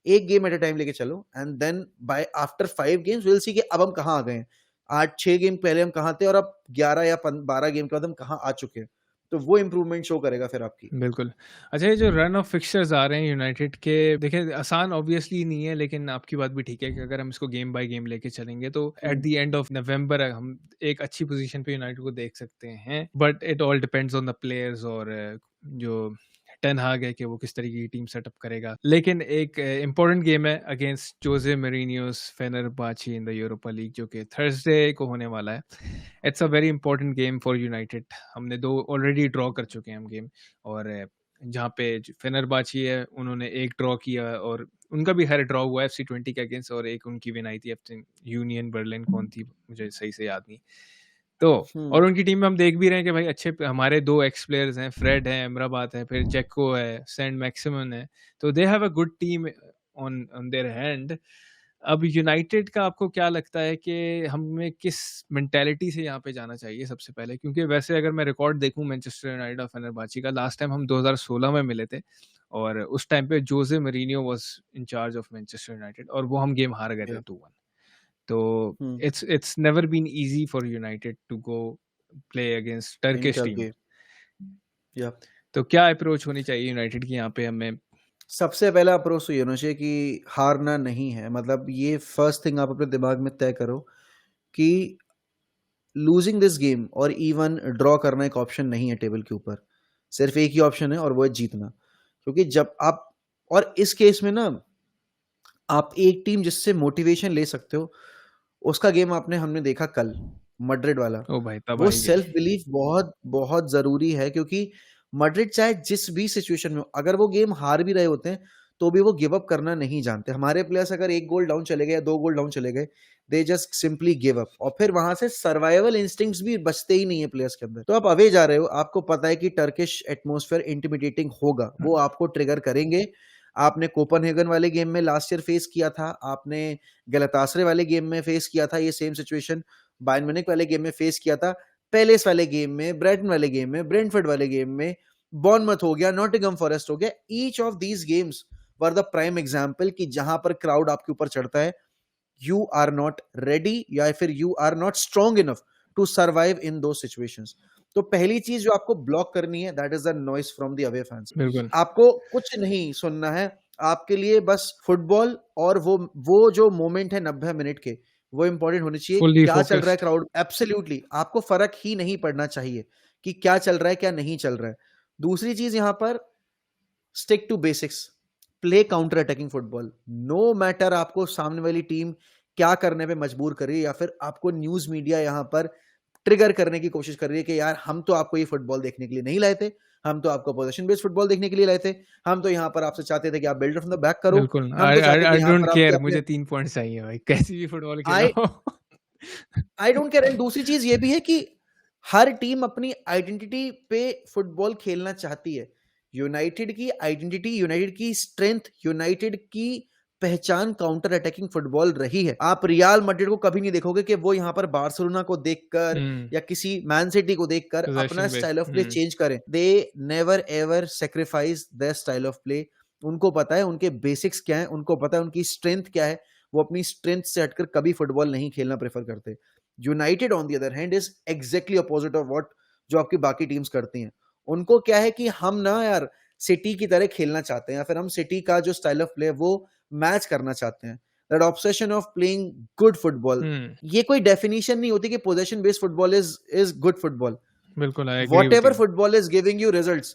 एक गेम एट अ टाइम लेके चलो, and then by after 5 games will see कि अब हम कहाँ आ गए हैं। 8-6 गेम पहले हम कहाँ थे और अब 11 या 12 गेम के बाद हम कहाँ आ चुके हैं। तो वो इंप्रूवमेंट शो करेगा फिर आपकी। बिल्कुल। अच्छा, ये जो रन ऑफ फिक्सचर्स आ रहे हैं यूनाइटेड के, देखिए आसान ऑब्वियसली नहीं है, लेकिन आपकी बात भी ठीक है कि अगर हम इसको गेम बाय गेम लेके चलेंगे तो at the end of November हम एक अच्छी पोजीशन पे यूनाइटेड को देख सकते हैं। But it all depends on the players और जो टेन हाग है कि वो किस तरीके की टीम सेटअप करेगा। लेकिन एक इंपॉर्टेंट गेम है against Jose Mourinho's Fenerbahce in the Europa League, जो कि थर्सडे को होने वाला है। It's a very important game for United. हमने 2 ऑलरेडी ड्रॉ कर चुके हैं हम गेम, और जहाँ पे फेनेरबाचे है उन्होंने एक ड्रॉ किया और उनका भी खैर ड्रॉ हुआ FC20 के अगेंस्ट, और एक उनकी विन आई थी FC यूनियन बर्लिन, कौन थी मुझे सही से याद नहीं। तो और उनकी टीम में हम देख भी रहे हैं कि भाई अच्छे हमारे 2 एक्स प्लेयर्स हैं, फ्रेड है, अमराबाद है, फिर जेको है, सेंट मैक्सिमन है। तो दे have a good team on their hand. अब यूनाइटेड का आपको क्या लगता है कि हमें किस मेंटालिटी से यहाँ पे जाना चाहिए सबसे पहले? क्योंकि वैसे अगर मैं रिकॉर्ड देखूं मैनचेस्टर यूनाइटेड और फेनेरबाचे का, लास्ट टाइम हम 2016 में मिले थे और उस टाइम पे Jose Mourinho was in charge of Manchester United और वो हम गेम हार गए थे 2-1। तो it's never been easy for United to go play against in Turkish tough team। Game या तो क्या अप्रोच होनी चाहिए यूनाइटेड की यहाँ पे हमें? सबसे पहला अप्रोच तो ये होना चाहिए कि हारना नहीं है। मतलब ये फर्स्ट थिंग आप अपने दिमाग में तय करो कि लूजिंग दिस गेम और इवन ड्रॉ करना एक ऑप्शन नहीं है टेबल के ऊपर। सिर्फ एक ही ऑप्शन है और वो है जीतना। क्योंकि जब आप, और इस केस में ना आप एक टीम जिससे मोटिवेशन ले सकते हो, उसका गेम हमने देखा कल, मैड्रिड वाला। ओ भाई वो तबाही गई। सेल्फ बिलीफ बहुत बहुत जरूरी है, क्योंकि मैड्रिड चाहे जिस भी सिचुएशन में हो, अगर वो गेम हार भी रहे होते हैं तो भी वो गिव अप करना नहीं जानते। हमारे प्लेयर्स अगर 1 गोल डाउन चले गए या 2 गोल डाउन चले गए, they just simply give up, और फिर वहां से सर्वाइवल इंस्टिंक्ट्स भी बचते ही नहीं है प्लेयर्स के अंदर। तो आप अवे जा रहे हो, आपको पता है कि टर्किश एटमॉस्फेयर इंटिमिडेटिंग होगा, वो आपको ट्रिगर करेंगे। आपने कोपनहेगन वाले गेम में लास्ट ईयर फेस किया था, आपने गलतासरे वाले गेम में फेस किया था ये सेम सिचुएशन, बायर्न म्यूनिख वाले गेम में फेस किया था, पैलेस वाले गेम में, ब्राइटन वाले गेम में, ब्रेंटफोर्ड वाले गेम में, बॉर्नमथ हो गया, नॉटिंघम फॉरेस्ट हो गया। Each of these games were the prime example कि जहां पर क्राउड आपके ऊपर चढ़ता है, यू आर नॉट रेडी या फिर you are not strong enough to survive in those situations. तो पहली चीज जो आपको ब्लॉक करनी है, that is the noise from the away fans. बिल्कुल आपको कुछ नहीं सुनना है, आपके लिए बस फुटबॉल और वो जो मोमेंट है 90 मिनट के, वो इंपॉर्टेंट होने चाहिए। फुल्ली क्या चल रहा है फोकस्ड क्राउड, एब्सोल्युटली आपको फर्क ही नहीं पड़ना चाहिए कि क्या चल रहा है क्या नहीं चल रहा है। दूसरी चीज यहां पर, stick to basics, play counter attacking football. No matter आपको सामने वाली टीम क्या करने पे मजबूर कर रही है, या फिर आपको न्यूज मीडिया यहां पर ट्रिगर करने की कोशिश कर रही है कि यार हम तो आपको ये फुटबॉल देखने के लिए नहीं लाए थे, हम तो आपको पोजीशन बेस्ड फुटबॉल देखने के लिए लाए थे, हम तो यहाँ पर आपसे चाहते थे कि आप बिल्डर फ्रॉम द बैक करो, बिल्कुल हम तो चाहते थे आई यहाँ डोंट पर आप कि केयर, अपने मुझे 3 पॉइंट्स चाहिए भाई, कैसी भी football Khelo. I I don't care. And दूसरी चीज ये भी है कि हर टीम अपनी आइडेंटिटी पे फुटबॉल खेलना चाहती है। यूनाइटेड की आइडेंटिटी, यूनाइटेड की स्ट्रेंथ, यूनाइटेड की पहचान काउंटर अटैकिंग फुटबॉल रही है। आप रियल मैड्रिड को कभी नहीं देखोगे कि वो यहाँ पर बार्सिलोना को देखकर या किसी मैन सिटी को देखकर अपना possession style of based play change करें। They never ever sacrifice their style of play. उनको पता है उनके बेसिक्स क्या है, उनको पता है उनकी स्ट्रेंथ क्या है, वो अपनी स्ट्रेंथ से हटकर कभी फुटबॉल नहीं खेलना प्रेफर करते। United on the other hand is exactly opposite of what जो आपकी बाकी टीम्स करती हैं। उनको क्या है कि हम ना यार सिटी की तरह खेलना चाहते हैं, या फिर हम सिटी का जो स्टाइल ऑफ प्ले है वो मैच करना चाहते हैं। That obsession of playing good football, ये कोई डेफिनेशन नहीं होती कि position based football is good football. बिल्कुल I agree with Whatever you, football is giving you results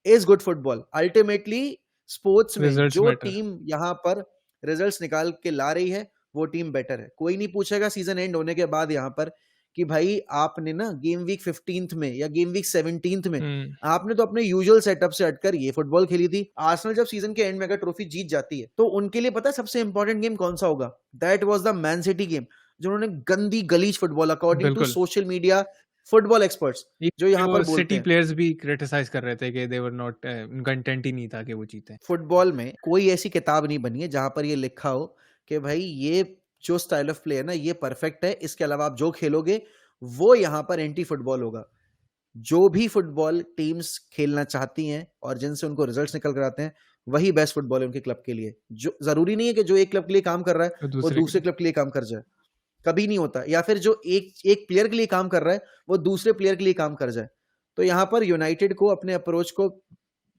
is good football. Ultimately sports में रिजल्ट्स जो मैटर। टीम यहाँ पर रिजल्ट्स निकाल के ला रही है वो टीम बेटर है। कोई नहीं पूछेगा सीजन एंड होने के बाद यहाँ पर कि भाई आपने ना गेम वीक 15th में या गेम वीक 17th में आपने तो अपने यूजुअल सेटअप से हटकर ये फुटबॉल खेली थी। आर्सेनल जब सीजन के एंड में अगर ट्रॉफी जीत जाती है तो उनके लिए पता है सबसे इंपॉर्टेंट गेम कौन सा होगा? That was the man city game, जिन्होंने गंदी गलीज फुटबॉल, अकॉर्डिंग टू बिल्कुल, सोशल मीडिया फुटबॉल एक्सपर्ट्स जो यहाँ वो पर बोलते सिटी हैं, प्लेयर्स भी क्रिटिसाइज कर रहे थे कि दे वर नॉट, उनका इंटेंट ही नहीं था कि वो जीते। फुटबॉल में कोई ऐसी किताब नहीं बनी है जहां पर ये लिखा हो कि भाई ये जो स्टाइल ऑफ प्ले है ना ये परफेक्ट है, इसके अलावा आप जो खेलोगे वो यहाँ पर एंटी फुटबॉल होगा। जो भी फुटबॉल टीम्स खेलना चाहती हैं और जिनसे उनको रिजल्ट्स निकल कर आते हैं वही बेस्ट फुटबॉल है उनके क्लब के लिए। जो जरूरी नहीं है कि जो एक क्लब के लिए काम कर रहा है तो वो दूसरे दूसरे क्लब के लिए काम कर जाए, कभी नहीं होता। या फिर जो एक एक प्लेयर के लिए काम कर रहा है वो दूसरे प्लेयर के लिए काम कर जाए। तो यहाँ पर यूनाइटेड को अपने अप्रोच को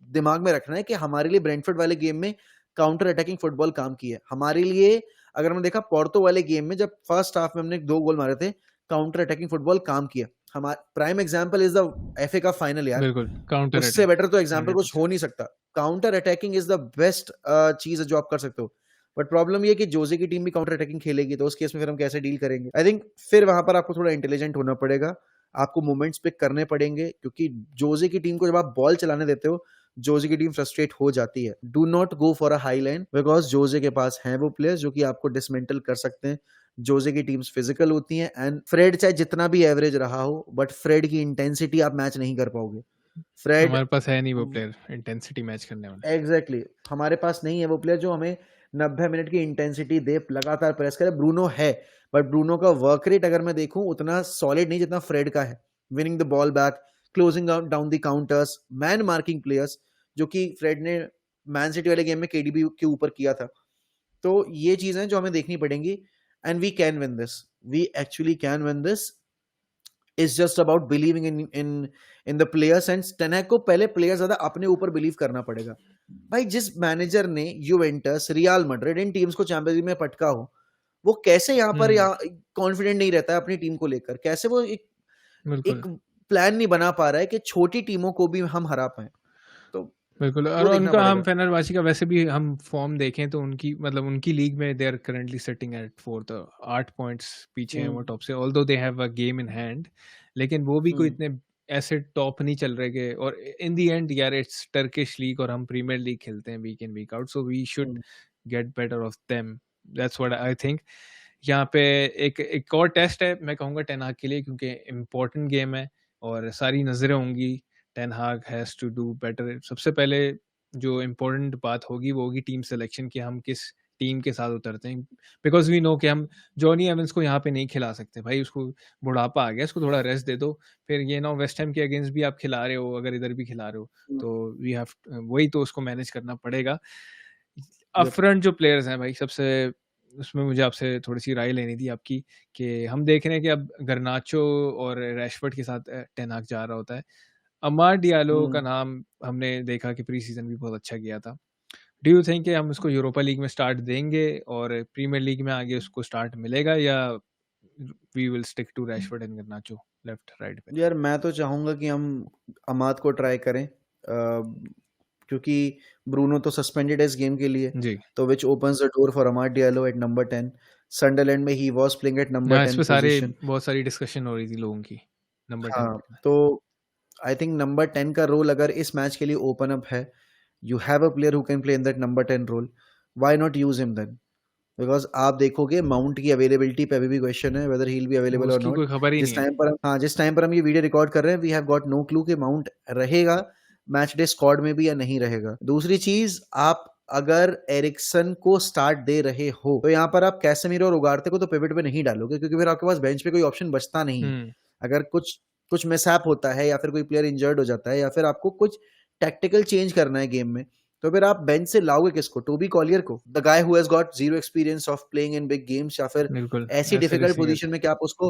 दिमाग में रखना है कि हमारे लिए ब्रेंटफोर्ड वाले गेम में काउंटर अटैकिंग फुटबॉल काम की है। हमारे लिए अगर हमने देखा पोर्टो वाले गेम में जब फर्स्ट हाफ में हमने 2 गोल मारे थे, काउंटर अटैकिंग फुटबॉल काम किया। हमारा prime example is the FA का फाइनल यार, बिल्कुल काउंटर उससे अटैक बेटर तो एग्जांपल कुछ 100%। हो नहीं सकता। Counter attacking is the best चीज है जो आप कर सकते हो। बट प्रॉब्लम ये है कि जोजे की टीम भी काउंटर अटैकिंग खेलेगी, तो उस केस में फिर हम कैसे डील करेंगे? आई थिंक फिर वहां पर आपको थोड़ा इंटेलिजेंट होना पड़ेगा, आपको मोमेंट्स पिक करने पड़ेंगे, क्योंकि जोजे की टीम को जब आप बॉल चलाने देते हो जोजे की टीम फ्रस्ट्रेट हो जाती है। Do not go for a high line, because Jose के पास हैं वो प्लेयर्स जो कि आपको डिसमेंटल कर सकते हैं। जोजे की टीम्स फिजिकल होती हैं, एंड फ्रेड चाहे जितना भी एवरेज रहा हो, बट फ्रेड की इंटेंसिटी आप मैच नहीं कर पाओगे। फ्रेड हमारे पास है नहीं वो प्लेयर इंटेंसिटी मैच करने वाला। एग्जैक्टली हमारे पास नहीं है वो प्लेयर जो हमें 90 मिनट की इंटेंसिटी दे, लगातार प्रेस करे। ब्रूनो है, बट ब्रूनो का वर्क रेट अगर मैं देखूं उतना सॉलिड नहीं जितना फ्रेड का है। Winning the ball back, closing down the counters, man marking players, जो कि फ्रेड ने मैन सिटी वाले गेम में केडीबी के ऊपर किया था। तो ये चीजें जो हमें देखनी पड़ेंगी, and we can win this, we actually can win this. Is just about believing in the players, and ten Hag को पहले प्लेयर ज्यादा अपने ऊपर बिलीव करना पड़ेगा। भाई जिस मैनेजर ने यूवेंटस, रियल मैड्रिड इन टीम्स को चैंपियंस लीग में पटका हो, वो कैसे यहाँ पर कॉन्फिडेंट नहीं रहता है अपनी टीम को लेकर? कैसे वो एक प्लान नहीं बना पा रहा है कि छोटी टीमों को भी हम हरा पाए? तो बिल्कुल, और उनका हम फेनरबाची का वैसे भी हम फॉर्म देखें तो उनकी मतलब उनकी लीग में they are currently sitting at 4th, 8 points पीछे हैं वो टॉप से, although they have a game in hand, लेकिन वो भी कोई इतने ऐसे टॉप नहीं चल रहे के, और इन द एंड यार इट्स टर्किश लीग और हम प्रीमियर लीग खेलते हैं week in week out, so we should hmm, get better of them, that's what I think. यहाँ पे एक एक और टेस्ट है मैं कहूँगा टेन हाग के लिए, क्योंकि इम्पोर्टेंट गेम है और सारी नज़रें होंगी। टेन हाग हैज़ टू डू बेटर। सबसे पहले जो इम्पोर्टेंट बात होगी वो होगी टीम सिलेक्शन, कि हम किस टीम के साथ उतरते हैं, बिकॉज वी नो कि हम जॉनी एवंस को यहाँ पे नहीं खिला सकते भाई, उसको बुढ़ापा आ गया, उसको थोड़ा रेस्ट दे दो। फिर ये ना वेस्ट हैम के अगेंस्ट भी आप खिला रहे हो, अगर इधर भी खिला रहे हो, हम्म, तो वी हैव वही तो उसको मैनेज करना पड़ेगा। अप yep, फ्रंट जो प्लेयर्स हैं भाई, सबसे उसमें मुझे आपसे थोड़ी-सी राय लेनी थी आपकी, कि हम देख रहे हैं कि अब गर्नाचो और रैशफोर्ड के साथ टेन हाग जा रहा होता है। अमाड डियालो का हम्म। नाम हमने देखा कि प्री सीज़न भी बहुत अच्छा किया था। डू यू थिंक कि हम उसको यूरोपा लीग में स्टार्ट देंगे और प्रीमियर लीग में आगे उसको स्टार्ट मिलेगा, या we will stick to Rashford and Garnacho left right पे? यार मैं तो चाहूंगा कि हम अमाद को ट्राई करें, क्योंकि ब्रूनो तो सस्पेंडेड है इस गेम के लिए, जी। तो which opens the door for Amad Diallo at number 10। Sunderland में ही वाज प्लेइंग एट नंबर हाँ, इस 10 पे पोजीशन। बहुत सारी डिस्कशन हो रही थी लोगों की, नंबर 10 हाँ, पे। तो आई थिंक नंबर 10 का रोल अगर इस मैच के लिए ओपन अप है, you have a player who can play in that number 10 role, why not use him then? Because आप देखोगे माउंट की अवेलेबिलिटी पे अभी भी क्वेश्चन है weather he will be available और उसकी नॉट। कोई खबर ही नहीं है। जिस टाइम पर हम ये वीडियो रिकॉर्ड कर रहे हैं, we have got no clue कि माउंट रहेगा मैच डे स्क्वाड में भी या नहीं रहेगा। दूसरी चीज, आप अगर एरिक्सन को स्टार्ट दे रहे हो तो यहाँ पर आप कैसेमीरो और उगार्ते को तो पिवट पे नहीं डालोगे, क्योंकि फिर आपके पास बेंच पे कोई ऑप्शन बचता नहीं है। हुँ। अगर कुछ कुछ मिसहैप होता है या फिर कोई प्लेयर इंजर्ड हो जाता है या फिर आपको कुछ टैक्टिकल चेंज करना है गेम में, तो फिर आप बेंच से लाओगे किसको? टोबी कॉलियर को, the guy who has got zero experience of playing in big games, या फिर बिल्कुल, ऐसी ऐसे डिफिकल्ट रिस्क नहीं कर पोजीशन सकते। में क्या आप उसको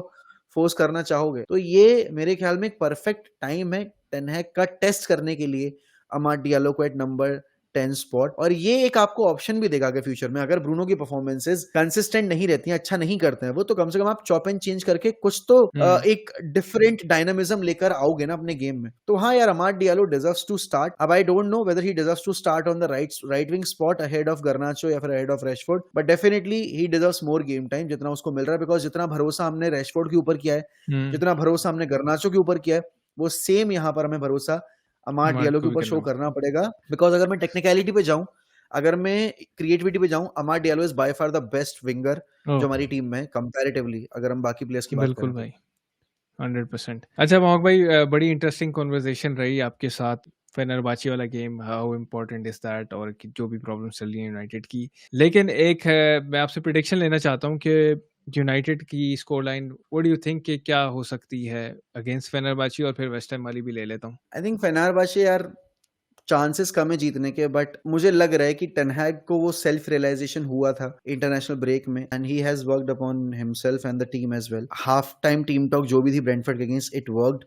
फोर्स करना चाहोगे? तो ये मेरे ख्याल में एक परफेक्ट टाइम है टेन हैग का टेस्ट करने के लिए अमाड डियालो को एट नंबर 10 स्पॉट, और ये एक आपको ऑप्शन भी देगा कि फ्यूचर में अगर ब्रूनो की परफॉर्मेंसेस कंसिस्टेंट नहीं रहती हैं, अच्छा नहीं करते हैं वो, तो कम से कम आप चॉप एंड चेंज करके कुछ तो हुँ। एक डिफरेंट डायनामिज्म लेकर आओगे ना अपने गेम में। तो हाँ यार, Amad Diallo deserves to start. अब I don't know whether he deserves to start on the right wing spot ahead of Garnacho या फिर ahead of Rashford, but definitely he deserves more game time जितना उसको मिल रहा है, because जितना भरोसा हमने रैशफोर्ड के ऊपर किया है, हुँ। जितना भरोसा हमने गर्नाचो के ऊपर किया है, वो सेम यहाँ पर हमें भरोसा अमाड अमाड डियालो के को भी ऊपर करना शो होगा। करना पड़ेगा। बिकॉज अगर मैं टेक्निकलिटी पे जाऊं, अगर मैं क्रिएटिविटी पे जाऊं, Amad Diallo is by far the best winger oh! जो हमारी टीम में है कंपैरेटिवली, अगर हम बाकी प्लेयर्स की बात बिल्कुल करें तो। भाई, 100%। अच्छा मोहक भाई, बड़ी इंटरेस्टिंग कन्वर्सेशन रही आपके साथ। फेनेर्बाचे वाला game, how important is that, और कि जो भी प्रॉब्लम्स चल रही हैं यूनाइटेड की। लेकिन एक है, मैं आपसे प्रेडिक्शन लेना चाहता हूँ कि यूनाइटेड की score line what do you think कि क्या हो सकती है अगेंस्ट फेनेर्बाचे, और फिर वेस्ट हैम वाली भी ले लेता हूँ। आई थिंक फेनेर्बाचे यार चांसेस कम है जीतने के, बट मुझे लग रहा है कि टेनहैग को वो सेल्फ रियलाइजेशन हुआ था इंटरनेशनल ब्रेक में, and he has worked upon himself and the team as well. Half time team talk जो भी थी ब्रेंटफोर्ड के अगेंस्ट, इट वर्कड,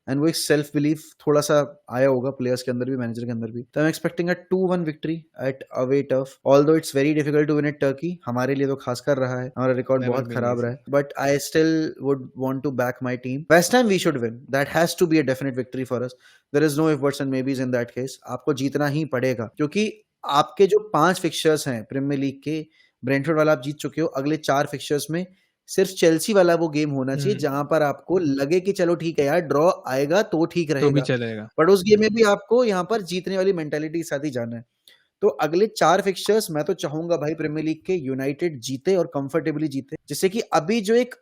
एंड वो एक सेल्फ बिलीफ थोड़ा सा आया होगा प्लेयर्स के अंदर भी, मैनेजर के अंदर भी। तो I am expecting a 2-1 victory at away tough, although it's very difficult to win at Turkey, हमारे लिए तो खास कर रहा है, हमारा रिकॉर्ड नेवर बहुत बीन खराब रहा ईज़ी। है, but I still would want to back my team. West time we should win, that has to be a definite victory for us. There is no if buts and maybes in that case, आपको जीतना ही पड़ेगा, क्योंकि आपके जो 5 fixtures हैं premiere league के, Brentford वाला आप जीत चुके हो, अगले 4 फिक्चर्स में सिर्फ चेल्सी वाला वो गेम होना चाहिए हुँ, जहां पर आपको लगे कि चलो ठीक है यार, ड्रॉ आएगा तो ठीक तो भी रहेगा, चलेगा। बट उस गेम में भी आपको यहाँ पर जीतने वाली मेंटेलिटी के साथ ही जाना है। तो अगले 4 फिक्चर्स मैं तो चाहूंगा भाई प्रीमियर लीग के यूनाइटेड जीते और कंफर्टेबली जीते, जिससे कि अभी जो एक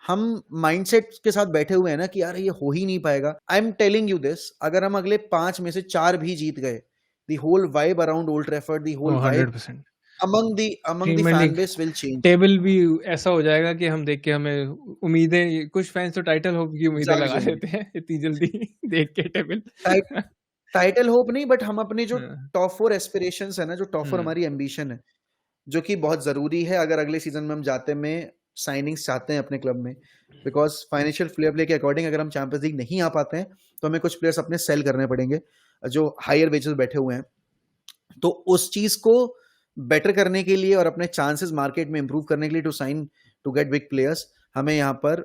हम माइंडसेट के साथ बैठे हुए हैं ना कि यार ये हो ही नहीं पाएगा, I am telling you this, अगर हम अगले 5 में से 4 भी जीत गए, the whole vibe around Old Trafford, the whole oh! Vibe 100%। among the premier fan league base will change। Table भी ऐसा हो जाएगा कि हम देख के हमें उम्मीदें, कुछ फैन्स तो टाइटल होप की उम्मीदें जाग लगा जाएंगे। लेते हैं इतनी जल्दी देख के टेबल। टाइटल होप नहीं, बट हम अपनी जो हाँ, टॉप 4 एस्पिरेशंस है ना, जो टॉप 4 हुँ, हमारी एम्बिशन है, जो कि बहुत जरूरी है अगर अगले सीजन में हम जाते में साइनिंग्स चाहते हैं अपने क्लब में, बिकॉज फाइनेंशियल फ्लेयर प्ले के अकॉर्डिंग अगर हम चैंपियंस लीग नहीं आ पाते हैं तो हमें कुछ प्लेयर्स अपने सेल करने पड़ेंगे जो हायर वेजेस बैठे हुए हैं। तो उस चीज को बेटर करने के लिए और अपने चांसेस मार्केट में इंप्रूव करने के लिए, to sign to get big players, हमें यहाँ पर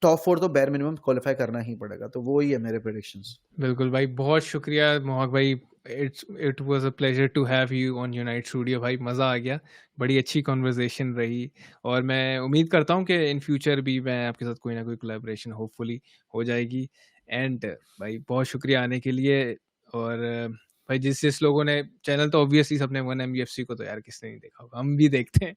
टॉप 4 तो बेयर मिनिमम क्वालिफाई करना ही पड़ेगा। तो वो ही है मेरे प्रेडिक्शंस। बिल्कुल भाई, बहुत शुक्रिया मोहक भाई it was a pleasure to have you on United studio भाई, मज़ा आ गया, बड़ी अच्छी कॉन्वर्जेशन रही और मैं उम्मीद करता हूँ कि इन फ्यूचर भी मैं आपके साथ कोई ना कोई कोलैबोरेशन होपफुली हो जाएगी। एंड भाई बहुत शुक्रिया आने के लिए। और भाई जिस जिस लोगों ने चैनल, तो ऑब्वियसली सबने 1MUFC को तो यार किसने नहीं देखा होगा, हम भी देखते हैं,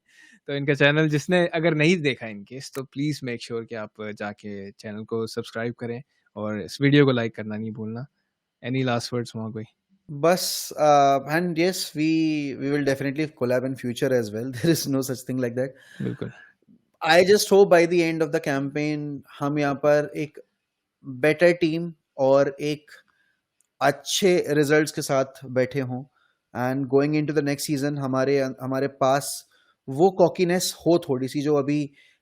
तो इनका चैनल जिसने अगर नहीं देखा इन केस, तो प्लीज़ मेक श्योर कि आप जाके चैनल को सब्सक्राइब करें और इस वीडियो को लाइक करना नहीं भूलना। एनी लास्ट वर्ड्स वहाँ कोई? बस and yes, we will definitely collab in future as well. There is no such thing like that. बिल्कुल। I just hope by the end of the campaign हम यहाँ पर एक बेटर टीम और एक अच्छे रिजल्ट्स के साथ बैठे हों, and going into the next season हमारे हमारे पास वो कॉकीनेस हो थोड़ी सी जो अभी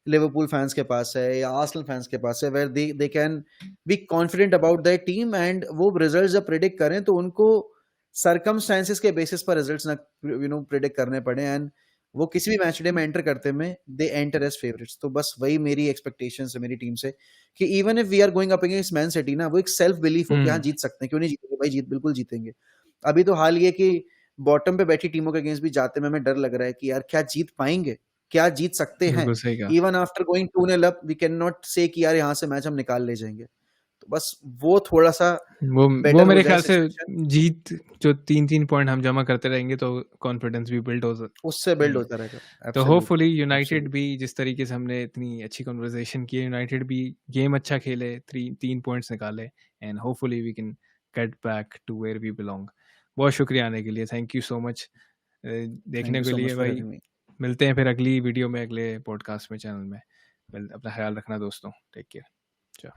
लिवरपूल फैंस के पास है या आर्सेनल फैंस के पास है, where they can be confident about their team, and वो रिजल्ट्स जब प्रिडिक्ट करें तो उनको सरकमस्टेंसेस के बेसिस पर रिजल्ट्स ना प्रिडिक्ट करने पड़े, एंड वो किसी भी मैच डे में एंटर करते में दे एंटर एज फेवरेट्स। तो बस वही मेरी एक्सपेक्टेशंस है मेरी टीम से कि even if we are going up against Man City ना, वो एक सेल्फ बिलीफ हो कि हाँ जीत सकते हैं, क्यों नहीं जीतेंगे भाई, बिल्कुल जीतेंगे। अभी तो हाल ये कि बॉटम पे बैठी टीमों के अगेंस्ट भी जाते में हमें डर लग रहा है कि यार क्या जीत पाएंगे, क्या जीत सकते हैं। बिल्कुल सही कहा। Even after going 2-0 up we can not say कि यार यहाँ से मैच हम निकाल ले जाएंगे। तो बस वो थोड़ा सा वो बेटर हो मेरे जाए ख्याल से सिचुएशन, जीत जो 3-3 पॉइंट हम जमा करते रहेंगे तो कॉन्फिडेंस भी बिल्ड उससे बिल्ड हम्म, होता रहेगा। तो होपफुली एब्सोल्युटली यूनाइटेड एब्सोल्युटली। भी, जिस तरीके से हमने इतनी अच्छी कन्वर्सेशन की, यूनाइटेड भी गेम अच्छा खेले, 3 पॉइंट्स निकाले, and hopefully we can get back to where we belong. बहुत शुक्रिया आने के लिए, thank you so much thank देखने यू के सो मच लिए फॉर भाई। Having me. मिलते हैं फिर अगली वीडियो में, अगले पॉडकास्ट में, चैनल में। अपना ख्याल रखना दोस्तों, टेक केयर।